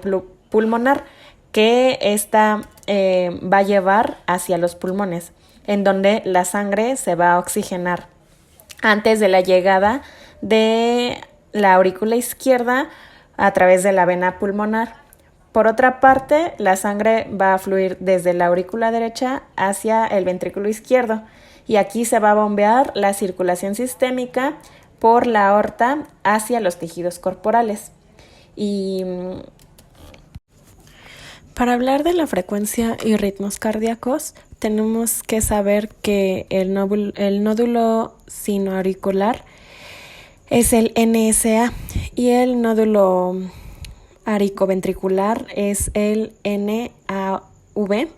pulmonar, que esta va a llevar hacia los pulmones, en donde la sangre se va a oxigenar antes de la llegada de la aurícula izquierda a través de la vena pulmonar. Por otra parte, la sangre va a fluir desde la aurícula derecha hacia el ventrículo izquierdo y aquí se va a bombear la circulación sistémica por la aorta hacia los tejidos corporales. Y para hablar de la frecuencia y ritmos cardíacos, tenemos que saber que el nódulo sinoauricular es el NSA y el nódulo aricoventricular es el NAO. V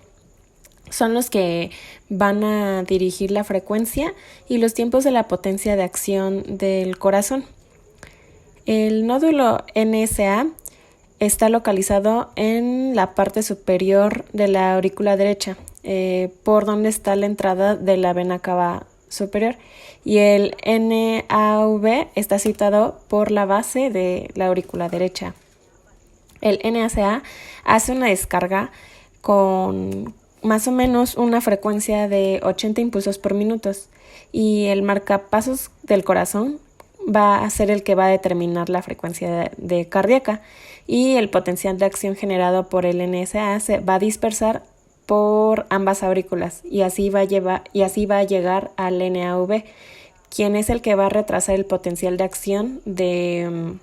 son los que van a dirigir la frecuencia y los tiempos de la potencia de acción del corazón. El nódulo NSA está localizado en la parte superior de la aurícula derecha, por donde está la entrada de la vena cava superior, y el NAV está situado por la base de la aurícula derecha. El NSA hace una descarga con más o menos una frecuencia de 80 impulsos por minuto, y el marcapasos del corazón va a ser el que va a determinar la frecuencia de cardíaca, y el potencial de acción generado por el NSA se va a dispersar por ambas aurículas, y así va a llegar al NAV, quien es el que va a retrasar el potencial de acción del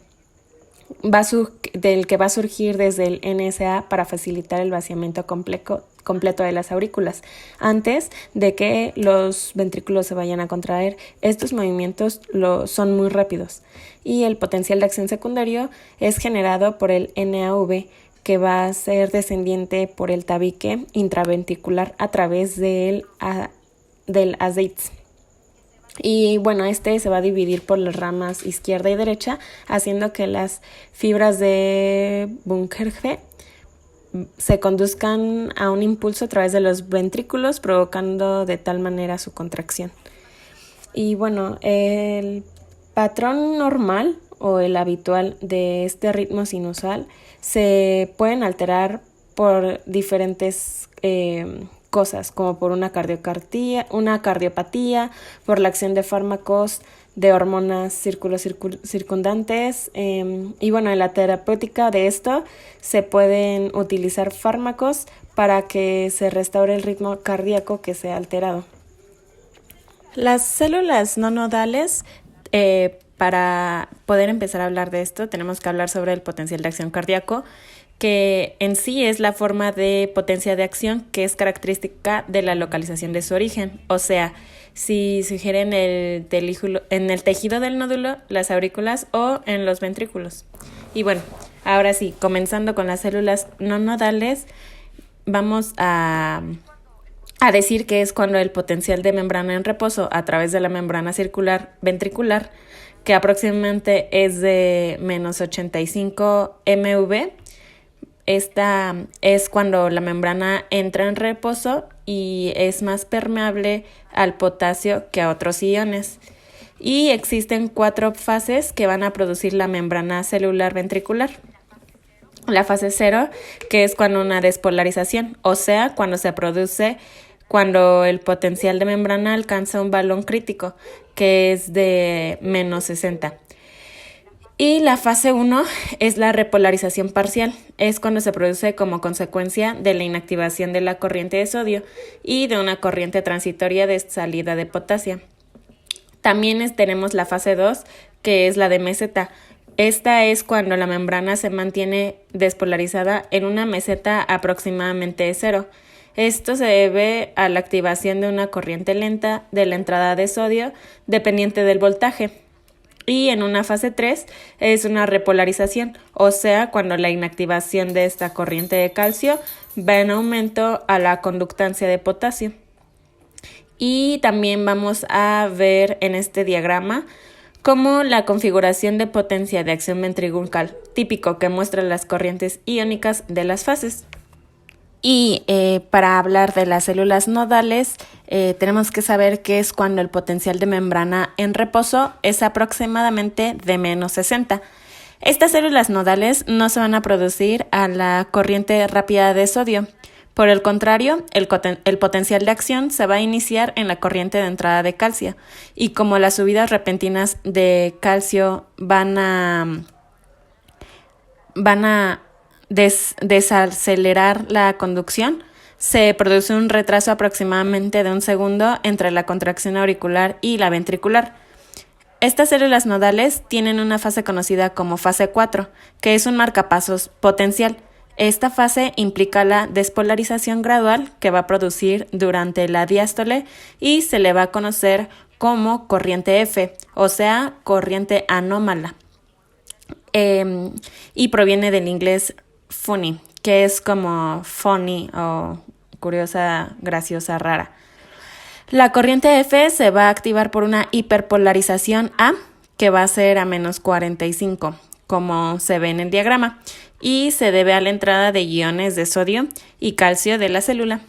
que va a surgir desde el NSA para facilitar el vaciamiento completo de las aurículas antes de que los ventrículos se vayan a contraer. Estos movimientos son muy rápidos, y el potencial de acción secundario es generado por el NAV, que va a ser descendiente por el tabique intraventricular a través del ASITS. Y bueno, este se va a dividir por las ramas izquierda y derecha, haciendo que las fibras de Purkinje se conduzcan a un impulso a través de los ventrículos, provocando de tal manera su contracción. Y bueno, el patrón normal o el habitual de este ritmo sinusal se pueden alterar por diferentes cosas, como por una cardiopatía, por la acción de fármacos, de hormonas circundantes, y bueno, en la terapéutica de esto se pueden utilizar fármacos para que se restaure el ritmo cardíaco que se ha alterado. Las células no nodales, para poder empezar a hablar de esto, tenemos que hablar sobre el potencial de acción cardíaco, que en sí es la forma de potencia de acción que es característica de la localización de su origen. O sea, si sugiere en el tejido del nódulo, las aurículas o en los ventrículos. Y bueno, ahora sí, comenzando con las células no nodales, vamos a decir que es cuando el potencial de membrana en reposo a través de la membrana circular ventricular, que aproximadamente es de menos 85 MV. Esta es cuando la membrana entra en reposo y es más permeable al potasio que a otros iones. Y existen 4 fases que van a producir la membrana celular ventricular. La fase 0, que es cuando una despolarización, o sea, cuando el potencial de membrana alcanza un valor crítico, que es de menos 60. Y la fase 1 es la repolarización parcial. Es cuando se produce como consecuencia de la inactivación de la corriente de sodio y de una corriente transitoria de salida de potasio. También tenemos la fase 2, que es la de meseta. Esta es cuando la membrana se mantiene despolarizada en una meseta aproximadamente de 0. Esto se debe a la activación de una corriente lenta de la entrada de sodio dependiente del voltaje. Y en una fase 3 es una repolarización, o sea, cuando la inactivación de esta corriente de calcio va en aumento a la conductancia de potasio. Y también vamos a ver en este diagrama cómo la configuración de potencia de acción ventricular, típico que muestra las corrientes iónicas de las fases. Y para hablar de las células nodales, tenemos que saber que es cuando el potencial de membrana en reposo es aproximadamente de menos 60. Estas células nodales no se van a producir a la corriente rápida de sodio. Por el contrario, el potencial de acción se va a iniciar en la corriente de entrada de calcio. Y como las subidas repentinas de calcio van a desacelerar la conducción, se produce un retraso aproximadamente de 1 segundo entre la contracción auricular y la ventricular. Estas células nodales tienen una fase conocida como fase 4, que es un marcapasos potencial. Esta fase implica la despolarización gradual que va a producir durante la diástole y se le va a conocer como corriente F, o sea, corriente anómala. Y proviene del inglés funny, que es como funny o curiosa, graciosa, rara. La corriente F se va a activar por una hiperpolarización A, que va a ser a menos 45, como se ve en el diagrama, y se debe a la entrada de iones de sodio y calcio de la célula.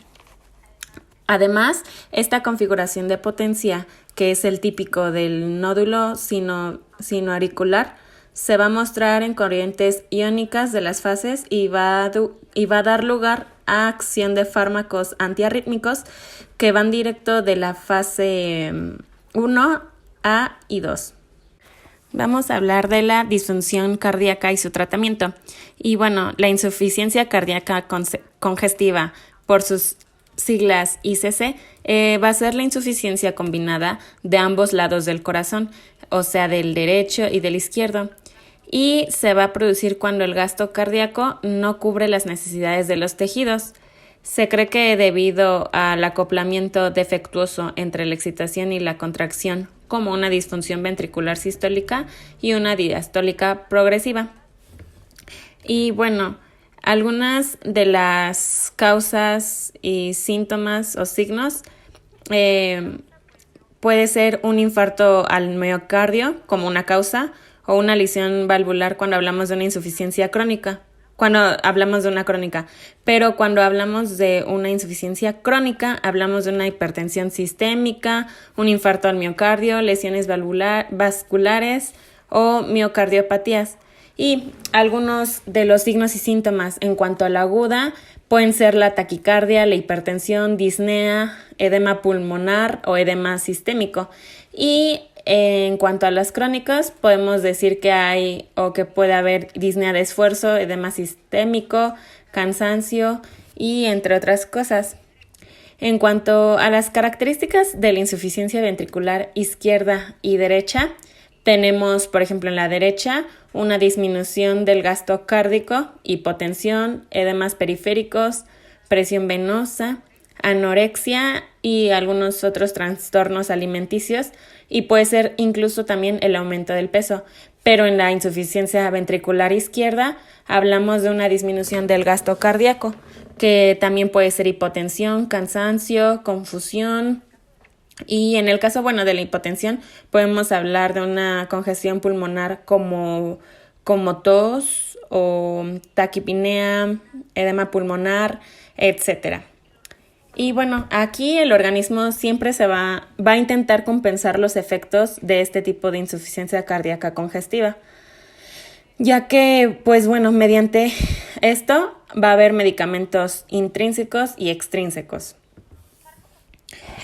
Además, esta configuración de potencia, que es el típico del nódulo sinoauricular, se va a mostrar en corrientes iónicas de las fases y va a dar lugar a acción de fármacos antiarrítmicos que van directo de la fase 1 a y 2. Vamos a hablar de la disfunción cardíaca y su tratamiento. Y bueno, la insuficiencia cardíaca congestiva, por sus siglas ICC, va a ser la insuficiencia combinada de ambos lados del corazón, o sea, del derecho y del izquierdo. Y se va a producir cuando el gasto cardíaco no cubre las necesidades de los tejidos. Se cree que debido al acoplamiento defectuoso entre la excitación y la contracción, como una disfunción ventricular sistólica y una diastólica progresiva. Y bueno, algunas de las causas y síntomas o signos puede ser un infarto al miocardio como una causa, o una lesión valvular cuando hablamos de una insuficiencia crónica, pero cuando hablamos de una insuficiencia crónica, hablamos de una hipertensión sistémica, un infarto al miocardio, lesiones vasculares o miocardiopatías. Y algunos de los signos y síntomas en cuanto a la aguda pueden ser la taquicardia, la hipertensión, disnea, edema pulmonar o edema sistémico. Y en cuanto a las crónicas, podemos decir que hay o que puede haber disnea de esfuerzo, edema sistémico, cansancio y entre otras cosas. En cuanto a las características de la insuficiencia ventricular izquierda y derecha, tenemos, por ejemplo, en la derecha, una disminución del gasto cárdico, hipotensión, edemas periféricos, presión venosa, anorexia y algunos otros trastornos alimenticios, y puede ser incluso también el aumento del peso. Pero en la insuficiencia ventricular izquierda hablamos de una disminución del gasto cardíaco, que también puede ser hipotensión, cansancio, confusión. Y en el caso, de la hipotensión, podemos hablar de una congestión pulmonar como tos o taquipnea, edema pulmonar, etc. Y aquí el organismo siempre va a intentar compensar los efectos de este tipo de insuficiencia cardíaca congestiva, ya que, mediante esto va a haber medicamentos intrínsecos y extrínsecos.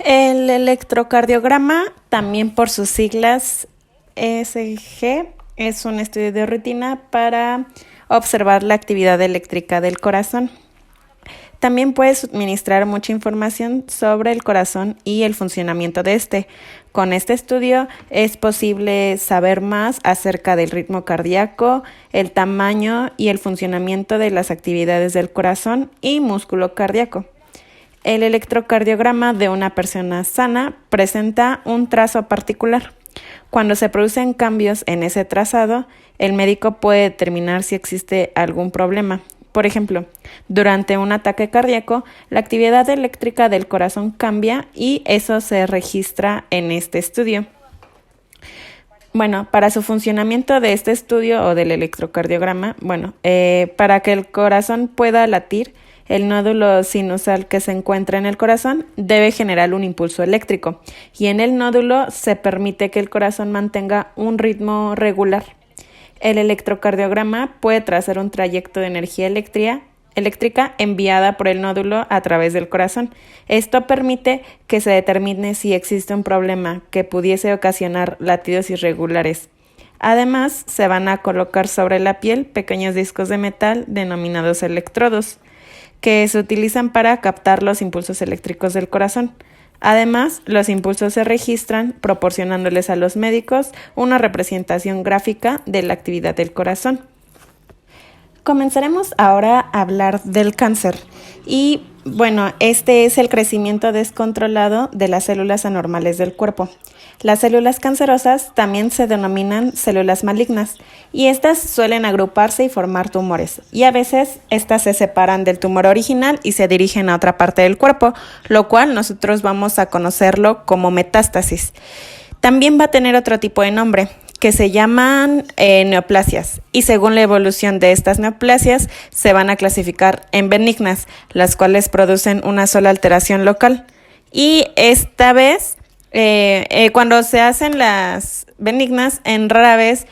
El electrocardiograma, también por sus siglas ECG, es un estudio de rutina para observar la actividad eléctrica del corazón. También puede suministrar mucha información sobre el corazón y el funcionamiento de este. Con este estudio es posible saber más acerca del ritmo cardíaco, el tamaño y el funcionamiento de las actividades del corazón y músculo cardíaco. El electrocardiograma de una persona sana presenta un trazo particular. Cuando se producen cambios en ese trazado, el médico puede determinar si existe algún problema. Por ejemplo, durante un ataque cardíaco, la actividad eléctrica del corazón cambia y eso se registra en este estudio. Para su funcionamiento de este estudio o del electrocardiograma, para que el corazón pueda latir, el nódulo sinusal que se encuentra en el corazón debe generar un impulso eléctrico y en el nódulo se permite que el corazón mantenga un ritmo regular. El electrocardiograma puede trazar un trayecto de energía eléctrica enviada por el nódulo a través del corazón. Esto permite que se determine si existe un problema que pudiese ocasionar latidos irregulares. Además, se van a colocar sobre la piel pequeños discos de metal denominados electrodos, que se utilizan para captar los impulsos eléctricos del corazón. Además, los impulsos se registran proporcionándoles a los médicos una representación gráfica de la actividad del corazón. Comenzaremos ahora a hablar del cáncer. Y este es el crecimiento descontrolado de las células anormales del cuerpo. Las células cancerosas también se denominan células malignas y estas suelen agruparse y formar tumores, y a veces estas se separan del tumor original y se dirigen a otra parte del cuerpo, lo cual nosotros vamos a conocerlo como metástasis. También va a tener otro tipo de nombre, que se llaman neoplasias, y según la evolución de estas neoplasias se van a clasificar en benignas, las cuales producen una sola alteración local. Y esta vez, cuando se hacen las benignas, en rara vez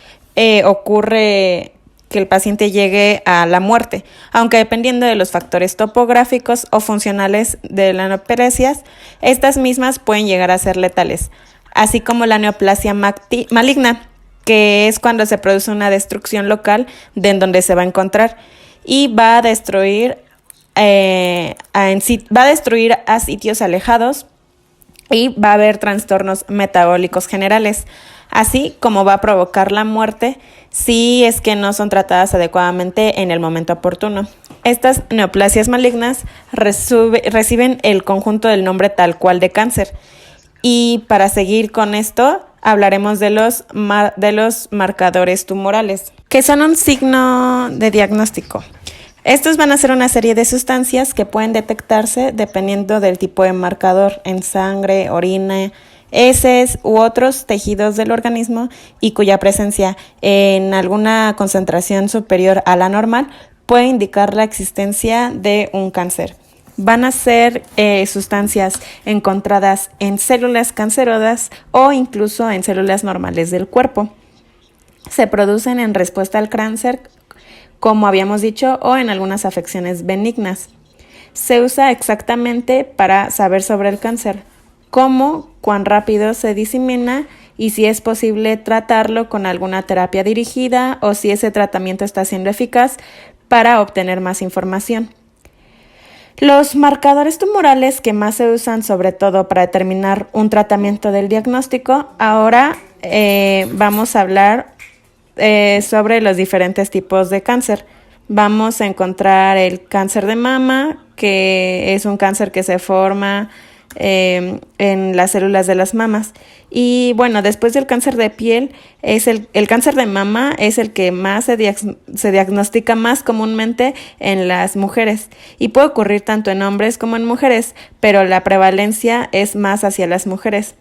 ocurre que el paciente llegue a la muerte, aunque dependiendo de los factores topográficos o funcionales de las neoplasias, estas mismas pueden llegar a ser letales, así como la neoplasia maligna, que es cuando se produce una destrucción local de en donde se va a encontrar y va a destruir a sitios alejados y va a haber trastornos metabólicos generales, así como va a provocar la muerte si es que no son tratadas adecuadamente en el momento oportuno. Estas neoplasias malignas reciben el conjunto del nombre tal cual de cáncer. Y para seguir con esto, hablaremos de los marcadores tumorales, que son un signo de diagnóstico. Estos van a ser una serie de sustancias que pueden detectarse dependiendo del tipo de marcador en sangre, orina, heces u otros tejidos del organismo, y cuya presencia en alguna concentración superior a la normal puede indicar la existencia de un cáncer. Van a ser sustancias encontradas en células cancerosas o incluso en células normales del cuerpo. Se producen en respuesta al cáncer, como habíamos dicho, o en algunas afecciones benignas. Se usa exactamente para saber sobre el cáncer, cómo, cuán rápido se disemina y si es posible tratarlo con alguna terapia dirigida o si ese tratamiento está siendo eficaz para obtener más información. Los marcadores tumorales que más se usan sobre todo para determinar un tratamiento del diagnóstico, ahora vamos a hablar sobre los diferentes tipos de cáncer. Vamos a encontrar el cáncer de mama, que es un cáncer que se forma en las células de las mamas. Y bueno, después del cáncer de piel, el cáncer de mama es el que más se diagnostica más comúnmente en las mujeres y puede ocurrir tanto en hombres como en mujeres, pero la prevalencia es más hacia las mujeres.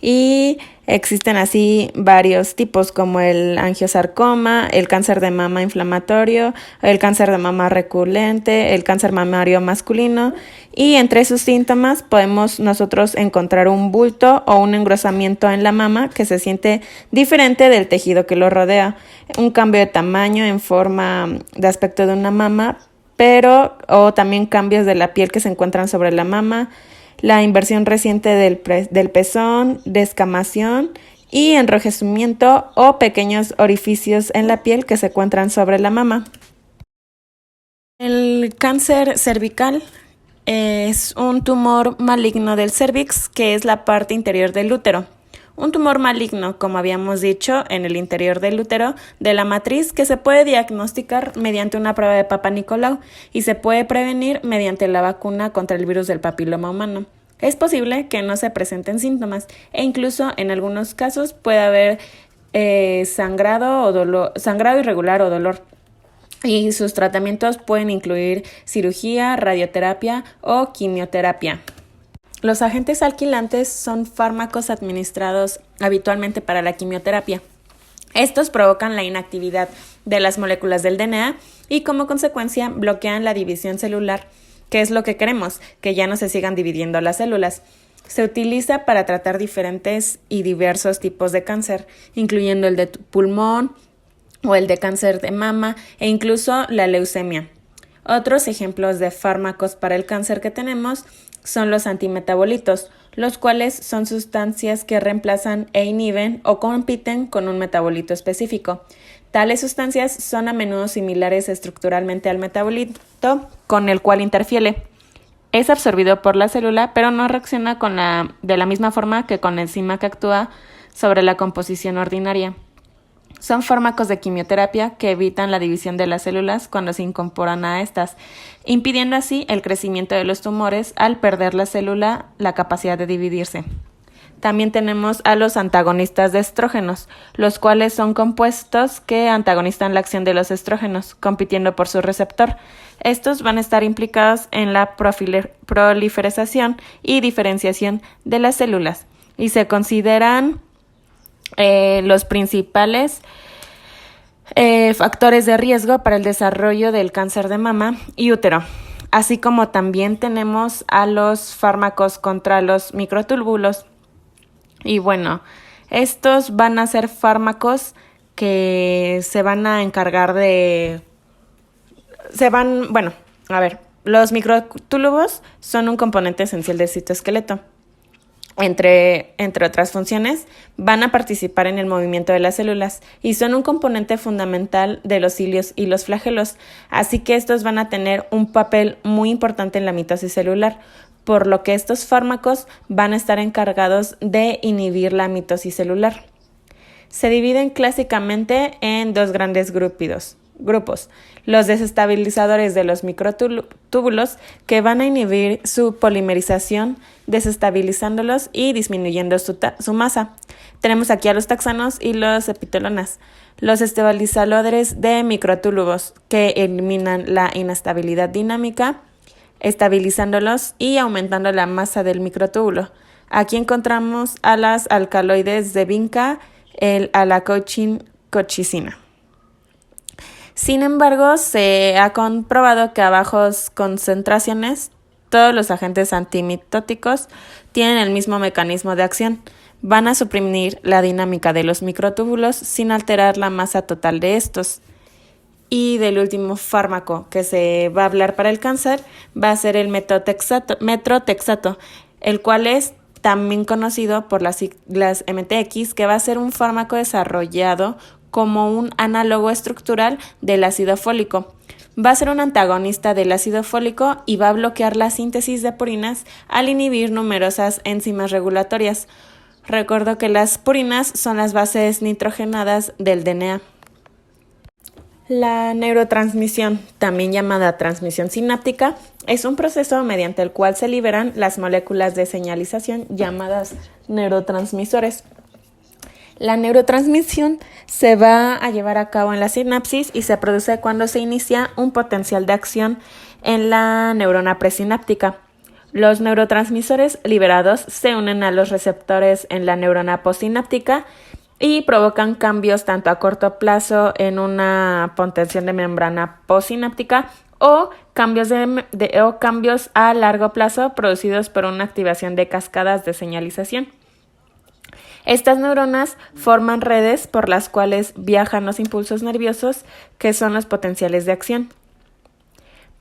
Y existen así varios tipos como el angiosarcoma, el cáncer de mama inflamatorio, el cáncer de mama recurrente, el cáncer mamario masculino, y entre sus síntomas podemos nosotros encontrar un bulto o un engrosamiento en la mama que se siente diferente del tejido que lo rodea, un cambio de tamaño en forma de aspecto de una mama, o también cambios de la piel que se encuentran sobre la mama, la inversión reciente del pezón, descamación y enrojecimiento o pequeños orificios en la piel que se encuentran sobre la mama. El cáncer cervical es un tumor maligno del cérvix, que es la parte interior del útero. Un tumor maligno, como habíamos dicho, en el interior del útero de la matriz, que se puede diagnosticar mediante una prueba de Papa Nicolau y se puede prevenir mediante la vacuna contra el virus del papiloma humano. Es posible que no se presenten síntomas e incluso en algunos casos puede haber sangrado irregular o dolor. Y sus tratamientos pueden incluir cirugía, radioterapia o quimioterapia. Los agentes alquilantes son fármacos administrados habitualmente para la quimioterapia. Estos provocan la inactividad de las moléculas del DNA y como consecuencia bloquean la división celular, que es lo que queremos, que ya no se sigan dividiendo las células. Se utiliza para tratar diferentes y diversos tipos de cáncer, incluyendo el de pulmón o el de cáncer de mama e incluso la leucemia. Otros ejemplos de fármacos para el cáncer que tenemos son los antimetabolitos, los cuales son sustancias que reemplazan e inhiben o compiten con un metabolito específico. Tales sustancias son a menudo similares estructuralmente al metabolito con el cual interfiere. Es absorbido por la célula, pero no reacciona de la misma forma que con la enzima que actúa sobre la composición ordinaria. Son fármacos de quimioterapia que evitan la división de las células cuando se incorporan a estas, impidiendo así el crecimiento de los tumores al perder la célula la capacidad de dividirse. También tenemos a los antagonistas de estrógenos, los cuales son compuestos que antagonizan la acción de los estrógenos, compitiendo por su receptor. Estos van a estar implicados en la proliferación y diferenciación de las células y se consideran los principales factores de riesgo para el desarrollo del cáncer de mama y útero. Así como también tenemos a los fármacos contra los microtúbulos. Y bueno, estos van a ser fármacos que se van a encargar de... los microtúbulos son un componente esencial del citoesqueleto. Entre otras funciones, van a participar en el movimiento de las células y son un componente fundamental de los cilios y los flagelos, así que estos van a tener un papel muy importante en la mitosis celular, por lo que estos fármacos van a estar encargados de inhibir la mitosis celular. Se dividen clásicamente en dos grandes grupos, los desestabilizadores de los microtúbulos, que van a inhibir su polimerización, desestabilizándolos y disminuyendo su masa. Tenemos aquí a los taxanos y los epitolonas, los estabilizadores de microtúbulos, que eliminan la inestabilidad dinámica, estabilizándolos y aumentando la masa del microtúbulo. Aquí encontramos a las alcaloides de vinca, el alacochicina. Sin embargo, se ha comprobado que a bajas concentraciones todos los agentes antimitóticos tienen el mismo mecanismo de acción. Van a suprimir la dinámica de los microtúbulos sin alterar la masa total de estos. Y del último fármaco que se va a hablar para el cáncer va a ser el metrotexato, el cual es también conocido por las siglas MTX, que va a ser un fármaco desarrollado como un análogo estructural del ácido fólico. Va a ser un antagonista del ácido fólico y va a bloquear la síntesis de purinas al inhibir numerosas enzimas regulatorias. Recuerdo que las purinas son las bases nitrogenadas del DNA. La neurotransmisión, también llamada transmisión sináptica, es un proceso mediante el cual se liberan las moléculas de señalización llamadas neurotransmisores. La neurotransmisión se va a llevar a cabo en la sinapsis y se produce cuando se inicia un potencial de acción en la neurona presináptica. Los neurotransmisores liberados se unen a los receptores en la neurona postsináptica y provocan cambios tanto a corto plazo en una contención de membrana postsináptica o cambios a largo plazo producidos por una activación de cascadas de señalización. Estas neuronas forman redes por las cuales viajan los impulsos nerviosos, que son los potenciales de acción.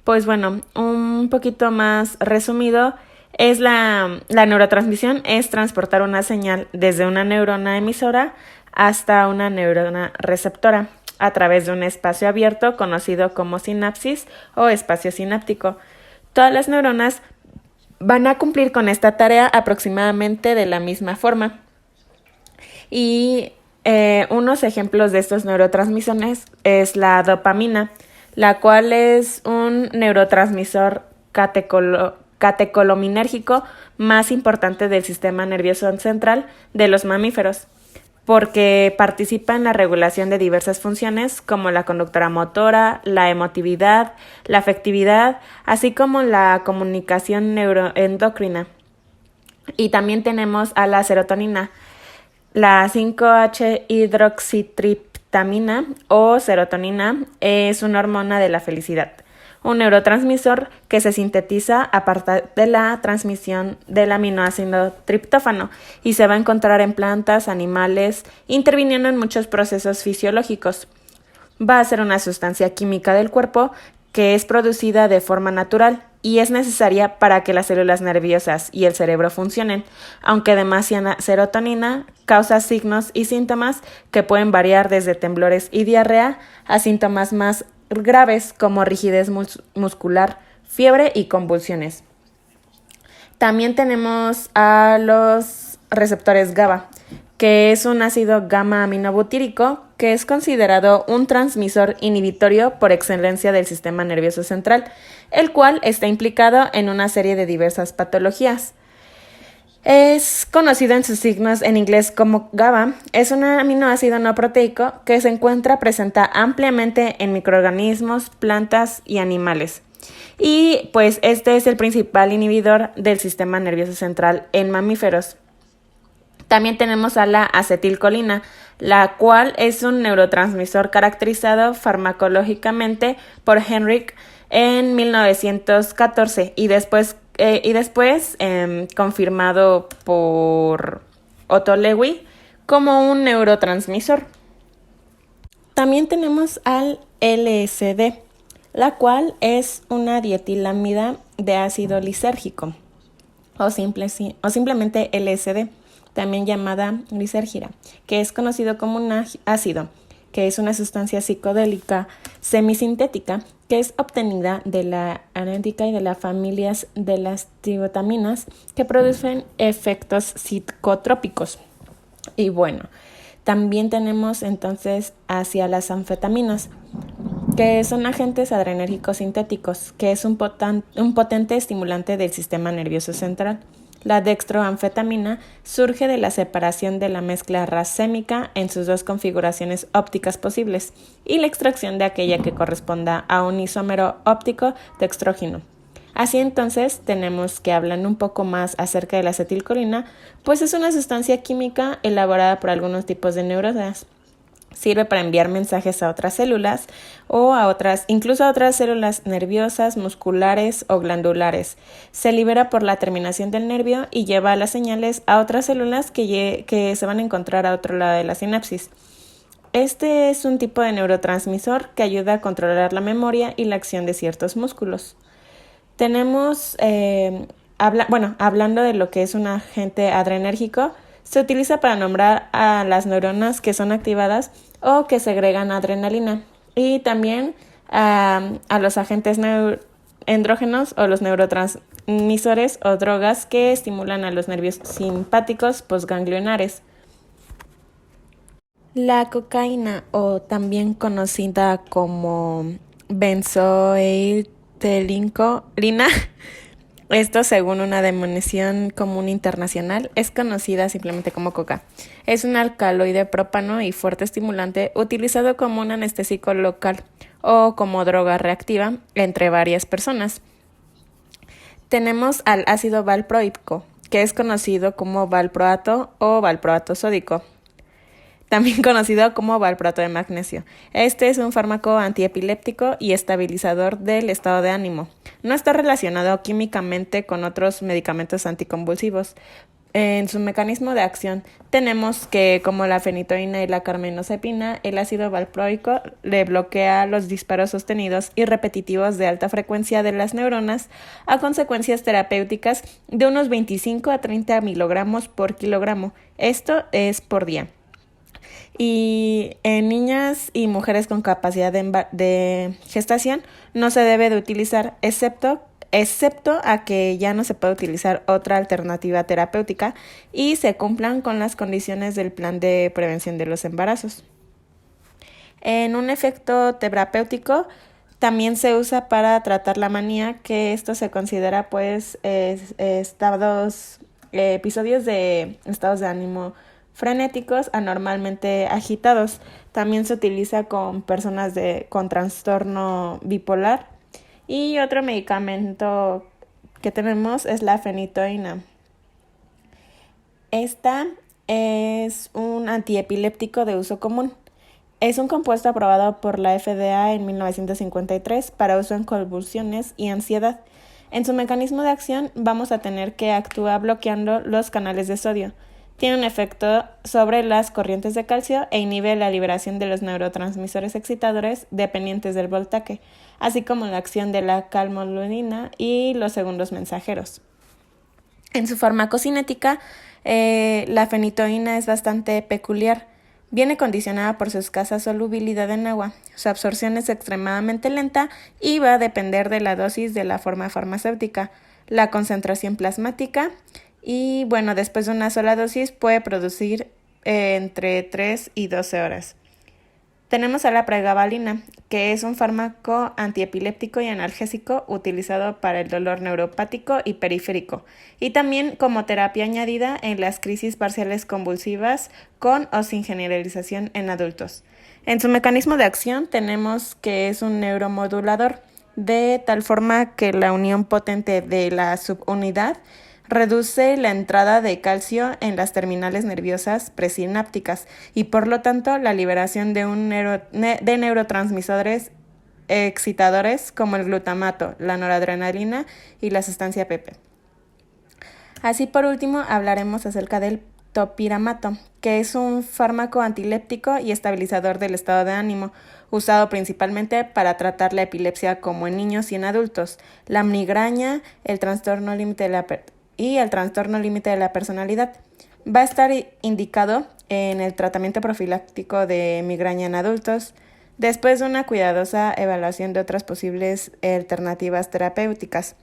Pues bueno, un poquito más resumido, es la neurotransmisión es transportar una señal desde una neurona emisora hasta una neurona receptora a través de un espacio abierto conocido como sinapsis o espacio sináptico. Todas las neuronas van a cumplir con esta tarea aproximadamente de la misma forma. Y unos ejemplos de estos neurotransmisores es la dopamina, la cual es un neurotransmisor catecholaminergico más importante del sistema nervioso central de los mamíferos, porque participa en la regulación de diversas funciones como la conductora motora, la emotividad, la afectividad, así como la comunicación neuroendocrina. Y también tenemos a la serotonina, la 5-hidroxitriptamina o serotonina es una hormona de la felicidad, un neurotransmisor que se sintetiza a partir de la transmisión del aminoácido triptófano y se va a encontrar en plantas, animales, interviniendo en muchos procesos fisiológicos. Va a ser una sustancia química del cuerpo que es producida de forma natural y es necesaria para que las células nerviosas y el cerebro funcionen, aunque demasiada serotonina causa signos y síntomas que pueden variar desde temblores y diarrea a síntomas más graves como rigidez muscular, fiebre y convulsiones. También tenemos a los receptores GABA, que es un ácido gamma-aminobutírico que es considerado un transmisor inhibitorio por excelencia del sistema nervioso central, el cual está implicado en una serie de diversas patologías. Es conocido en sus signos en inglés como GABA. Es un aminoácido no proteico que se encuentra presente ampliamente en microorganismos, plantas y animales. Y pues este es el principal inhibidor del sistema nervioso central en mamíferos. También tenemos a la acetilcolina, la cual es un neurotransmisor caracterizado farmacológicamente por Henrich en 1914 y después confirmado por Otto Lewy como un neurotransmisor. También tenemos al LSD, la cual es una dietilamida de ácido lisérgico o simplemente LSD, también llamada lisérgira, que es conocido como un ácido, que es una sustancia psicodélica semisintética que es obtenida de la anéntica y de las familias de las tributaminas que producen efectos psicotrópicos. Y bueno, también tenemos entonces hacia las anfetaminas, que son agentes adrenérgicos sintéticos, que es un potente estimulante del sistema nervioso central. La dextroanfetamina surge de la separación de la mezcla racémica en sus dos configuraciones ópticas posibles y la extracción de aquella que corresponda a un isómero óptico dextrógeno. Así entonces tenemos que hablar un poco más acerca de la acetilcolina, pues es una sustancia química elaborada por algunos tipos de neuronas. Sirve para enviar mensajes a otras células o incluso a otras células nerviosas, musculares o glandulares. Se libera por la terminación del nervio y lleva las señales a otras células que se van a encontrar a otro lado de la sinapsis. Este es un tipo de neurotransmisor que ayuda a controlar la memoria y la acción de ciertos músculos. Tenemos, hablando de lo que es un agente adrenérgico, se utiliza para nombrar a las neuronas que son activadas o que segregan adrenalina y también a los agentes endógenos o los neurotransmisores o drogas que estimulan a los nervios simpáticos postganglionares. La cocaína, o también conocida como benzoiltelincolina, esto según una denominación común internacional, es conocida simplemente como coca. Es un alcaloide propano y fuerte estimulante utilizado como un anestésico local o como droga reactiva entre varias personas. Tenemos al ácido valproico, que es conocido como valproato o valproato sódico, también conocido como valproato de magnesio. Este es un fármaco antiepiléptico y estabilizador del estado de ánimo. No está relacionado químicamente con otros medicamentos anticonvulsivos. En su mecanismo de acción tenemos que, como la fenitoína y la carbamazepina, el ácido valproico le bloquea los disparos sostenidos y repetitivos de alta frecuencia de las neuronas a consecuencias terapéuticas de unos 25 a 30 miligramos por kilogramo. Esto es por día. Y en niñas y mujeres con capacidad de gestación no se debe de utilizar, excepto a que ya no se puede utilizar otra alternativa terapéutica y se cumplan con las condiciones del plan de prevención de los embarazos. En un efecto terapéutico también se usa para tratar la manía, que esto se considera episodios de estados de ánimo frenéticos anormalmente agitados. También se utiliza con personas con trastorno bipolar. Y otro medicamento que tenemos es la fenitoína. Esta es un antiepiléptico de uso común. Es un compuesto aprobado por la FDA en 1953 para uso en convulsiones y ansiedad. En su mecanismo de acción vamos a tener que actúa bloqueando los canales de sodio. Tiene un efecto sobre las corrientes de calcio e inhibe la liberación de los neurotransmisores excitadores dependientes del voltaje, así como la acción de la calmodulina y los segundos mensajeros. En su farmacocinética, la fenitoína es bastante peculiar. Viene condicionada por su escasa solubilidad en agua. Su absorción es extremadamente lenta y va a depender de la dosis de la forma farmacéutica, la concentración plasmática. Y bueno, después de una sola dosis puede producir entre 3 y 12 horas. Tenemos a la pregabalina, que es un fármaco antiepiléptico y analgésico utilizado para el dolor neuropático y periférico, y también como terapia añadida en las crisis parciales convulsivas con o sin generalización en adultos. En su mecanismo de acción tenemos que es un neuromodulador, de tal forma que la unión potente de la subunidad reduce la entrada de calcio en las terminales nerviosas presinápticas y por lo tanto la liberación de neurotransmisores excitadores como el glutamato, la noradrenalina y la sustancia PP. Así por último hablaremos acerca del topiramato, que es un fármaco antiléptico y estabilizador del estado de ánimo, usado principalmente para tratar la epilepsia como en niños y en adultos, la migraña, el trastorno límite de la personalidad. Va a estar indicado en el tratamiento profiláctico de migraña en adultos, después de una cuidadosa evaluación de otras posibles alternativas terapéuticas.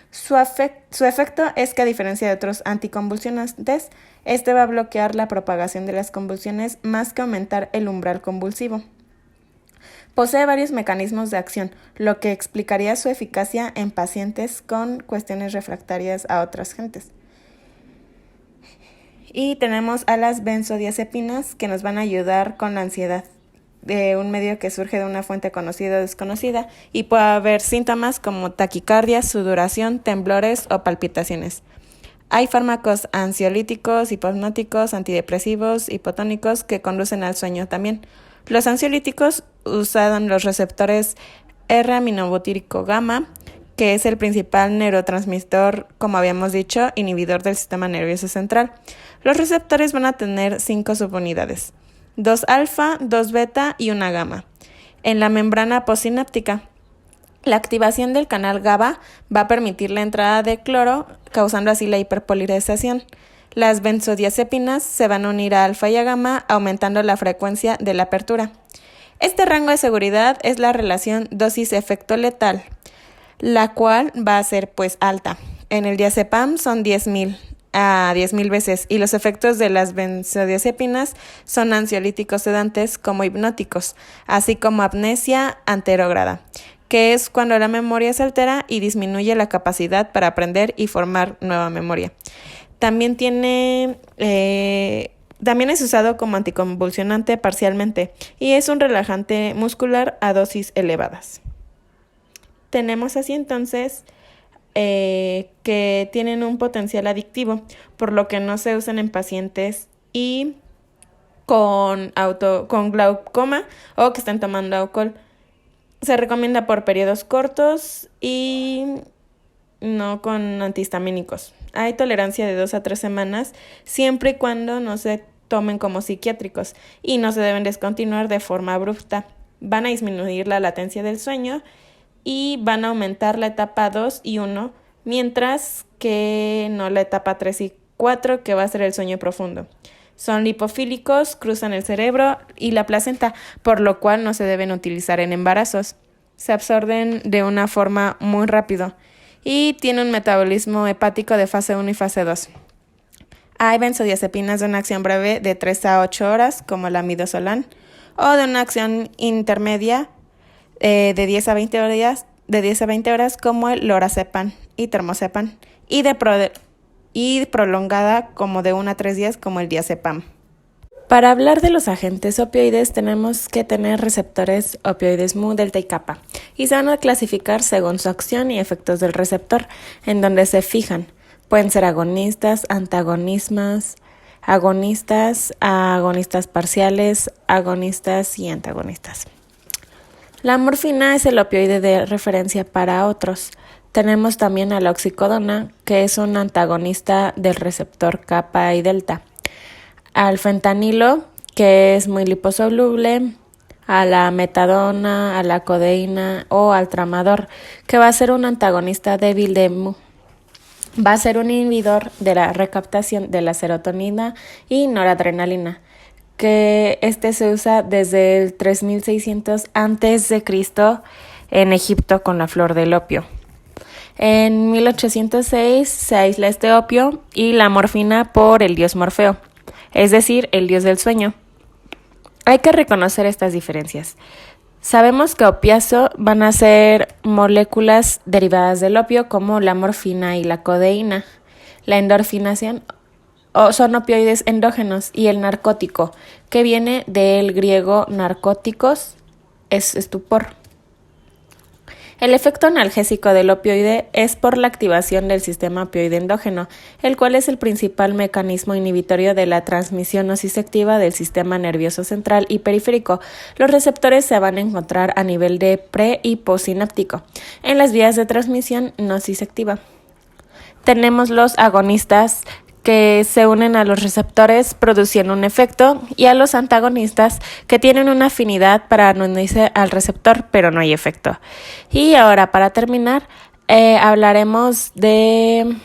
Su efecto es que, a diferencia de otros anticonvulsionantes, este va a bloquear la propagación de las convulsiones más que aumentar el umbral convulsivo. Posee varios mecanismos de acción, lo que explicaría su eficacia en pacientes con cuestiones refractarias a otros agentes. Y tenemos a las benzodiazepinas, que nos van a ayudar con la ansiedad, de un medio que surge de una fuente conocida o desconocida, y puede haber síntomas como taquicardia, sudoración, temblores o palpitaciones. Hay fármacos ansiolíticos, hipnóticos, antidepresivos, hipotónicos que conducen al sueño también. Los ansiolíticos usan los receptores R-aminobutírico gamma, que es el principal neurotransmisor, como habíamos dicho, inhibidor del sistema nervioso central. Los receptores van a tener 5 subunidades: 2 alfa, 2 beta y 1 gamma. En la membrana postsináptica, la activación del canal GABA va a permitir la entrada de cloro, causando así la hiperpolarización. Las benzodiazepinas se van a unir a alfa y a gamma, aumentando la frecuencia de la apertura. Este rango de seguridad es la relación dosis-efecto letal, la cual va a ser alta. En el diazepam son 10.000 a 10.000 veces, y los efectos de las benzodiazepinas son ansiolíticos sedantes como hipnóticos, así como amnesia anterógrada, que es cuando la memoria se altera y disminuye la capacidad para aprender y formar nueva memoria. También es usado como anticonvulsionante parcialmente y es un relajante muscular a dosis elevadas. Tenemos así entonces que tienen un potencial adictivo, por lo que no se usan en pacientes y con glaucoma o que están tomando alcohol. Se recomienda por periodos cortos y no con antihistamínicos. Hay tolerancia de 2 a 3 semanas, siempre y cuando no se tomen como psiquiátricos y no se deben descontinuar de forma abrupta. Van a disminuir la latencia del sueño y van a aumentar la etapa 2 y 1, mientras que no la etapa 3 y 4, que va a ser el sueño profundo. Son lipofílicos, cruzan el cerebro y la placenta, por lo cual no se deben utilizar en embarazos. Se absorben de una forma muy rápido y tiene un metabolismo hepático de fase 1 y fase 2. Hay benzodiazepinas de una acción breve de 3 a 8 horas, como la midazolam, o de una acción intermedia de 10 a 20 horas, como el lorazepam y termozepam, y prolongada como de 1 a 3 días, como el diazepam. Para hablar de los agentes opioides tenemos que tener receptores opioides mu, delta y kappa, y se van a clasificar según su acción y efectos del receptor, en donde se fijan. Pueden ser agonistas, agonistas parciales, agonistas y antagonistas. La morfina es el opioide de referencia para otros. Tenemos también a la oxicodona, que es un antagonista del receptor kappa y delta. Al fentanilo, que es muy liposoluble, a la metadona, a la codeína o al tramador, que va a ser un antagonista débil de mu. Va a ser un inhibidor de la recaptación de la serotonina y noradrenalina, que se usa desde el 3600 a.C. en Egipto con la flor del opio. En 1806 se aísla este opio y la morfina por el dios Morfeo, es decir, el dios del sueño. Hay que reconocer estas diferencias. Sabemos que opiáceo van a ser moléculas derivadas del opio como la morfina y la codeína. La endorfinación son opioides endógenos y el narcótico, que viene del griego narcóticos, es estupor. El efecto analgésico del opioide es por la activación del sistema opioide endógeno, el cual es el principal mecanismo inhibitorio de la transmisión nociceptiva del sistema nervioso central y periférico. Los receptores se van a encontrar a nivel de pre- y postsináptico, en las vías de transmisión nociceptiva. Tenemos los agonistas que se unen a los receptores produciendo un efecto y a los antagonistas que tienen una afinidad para unirse al receptor pero no hay efecto. Y ahora para terminar hablaremos de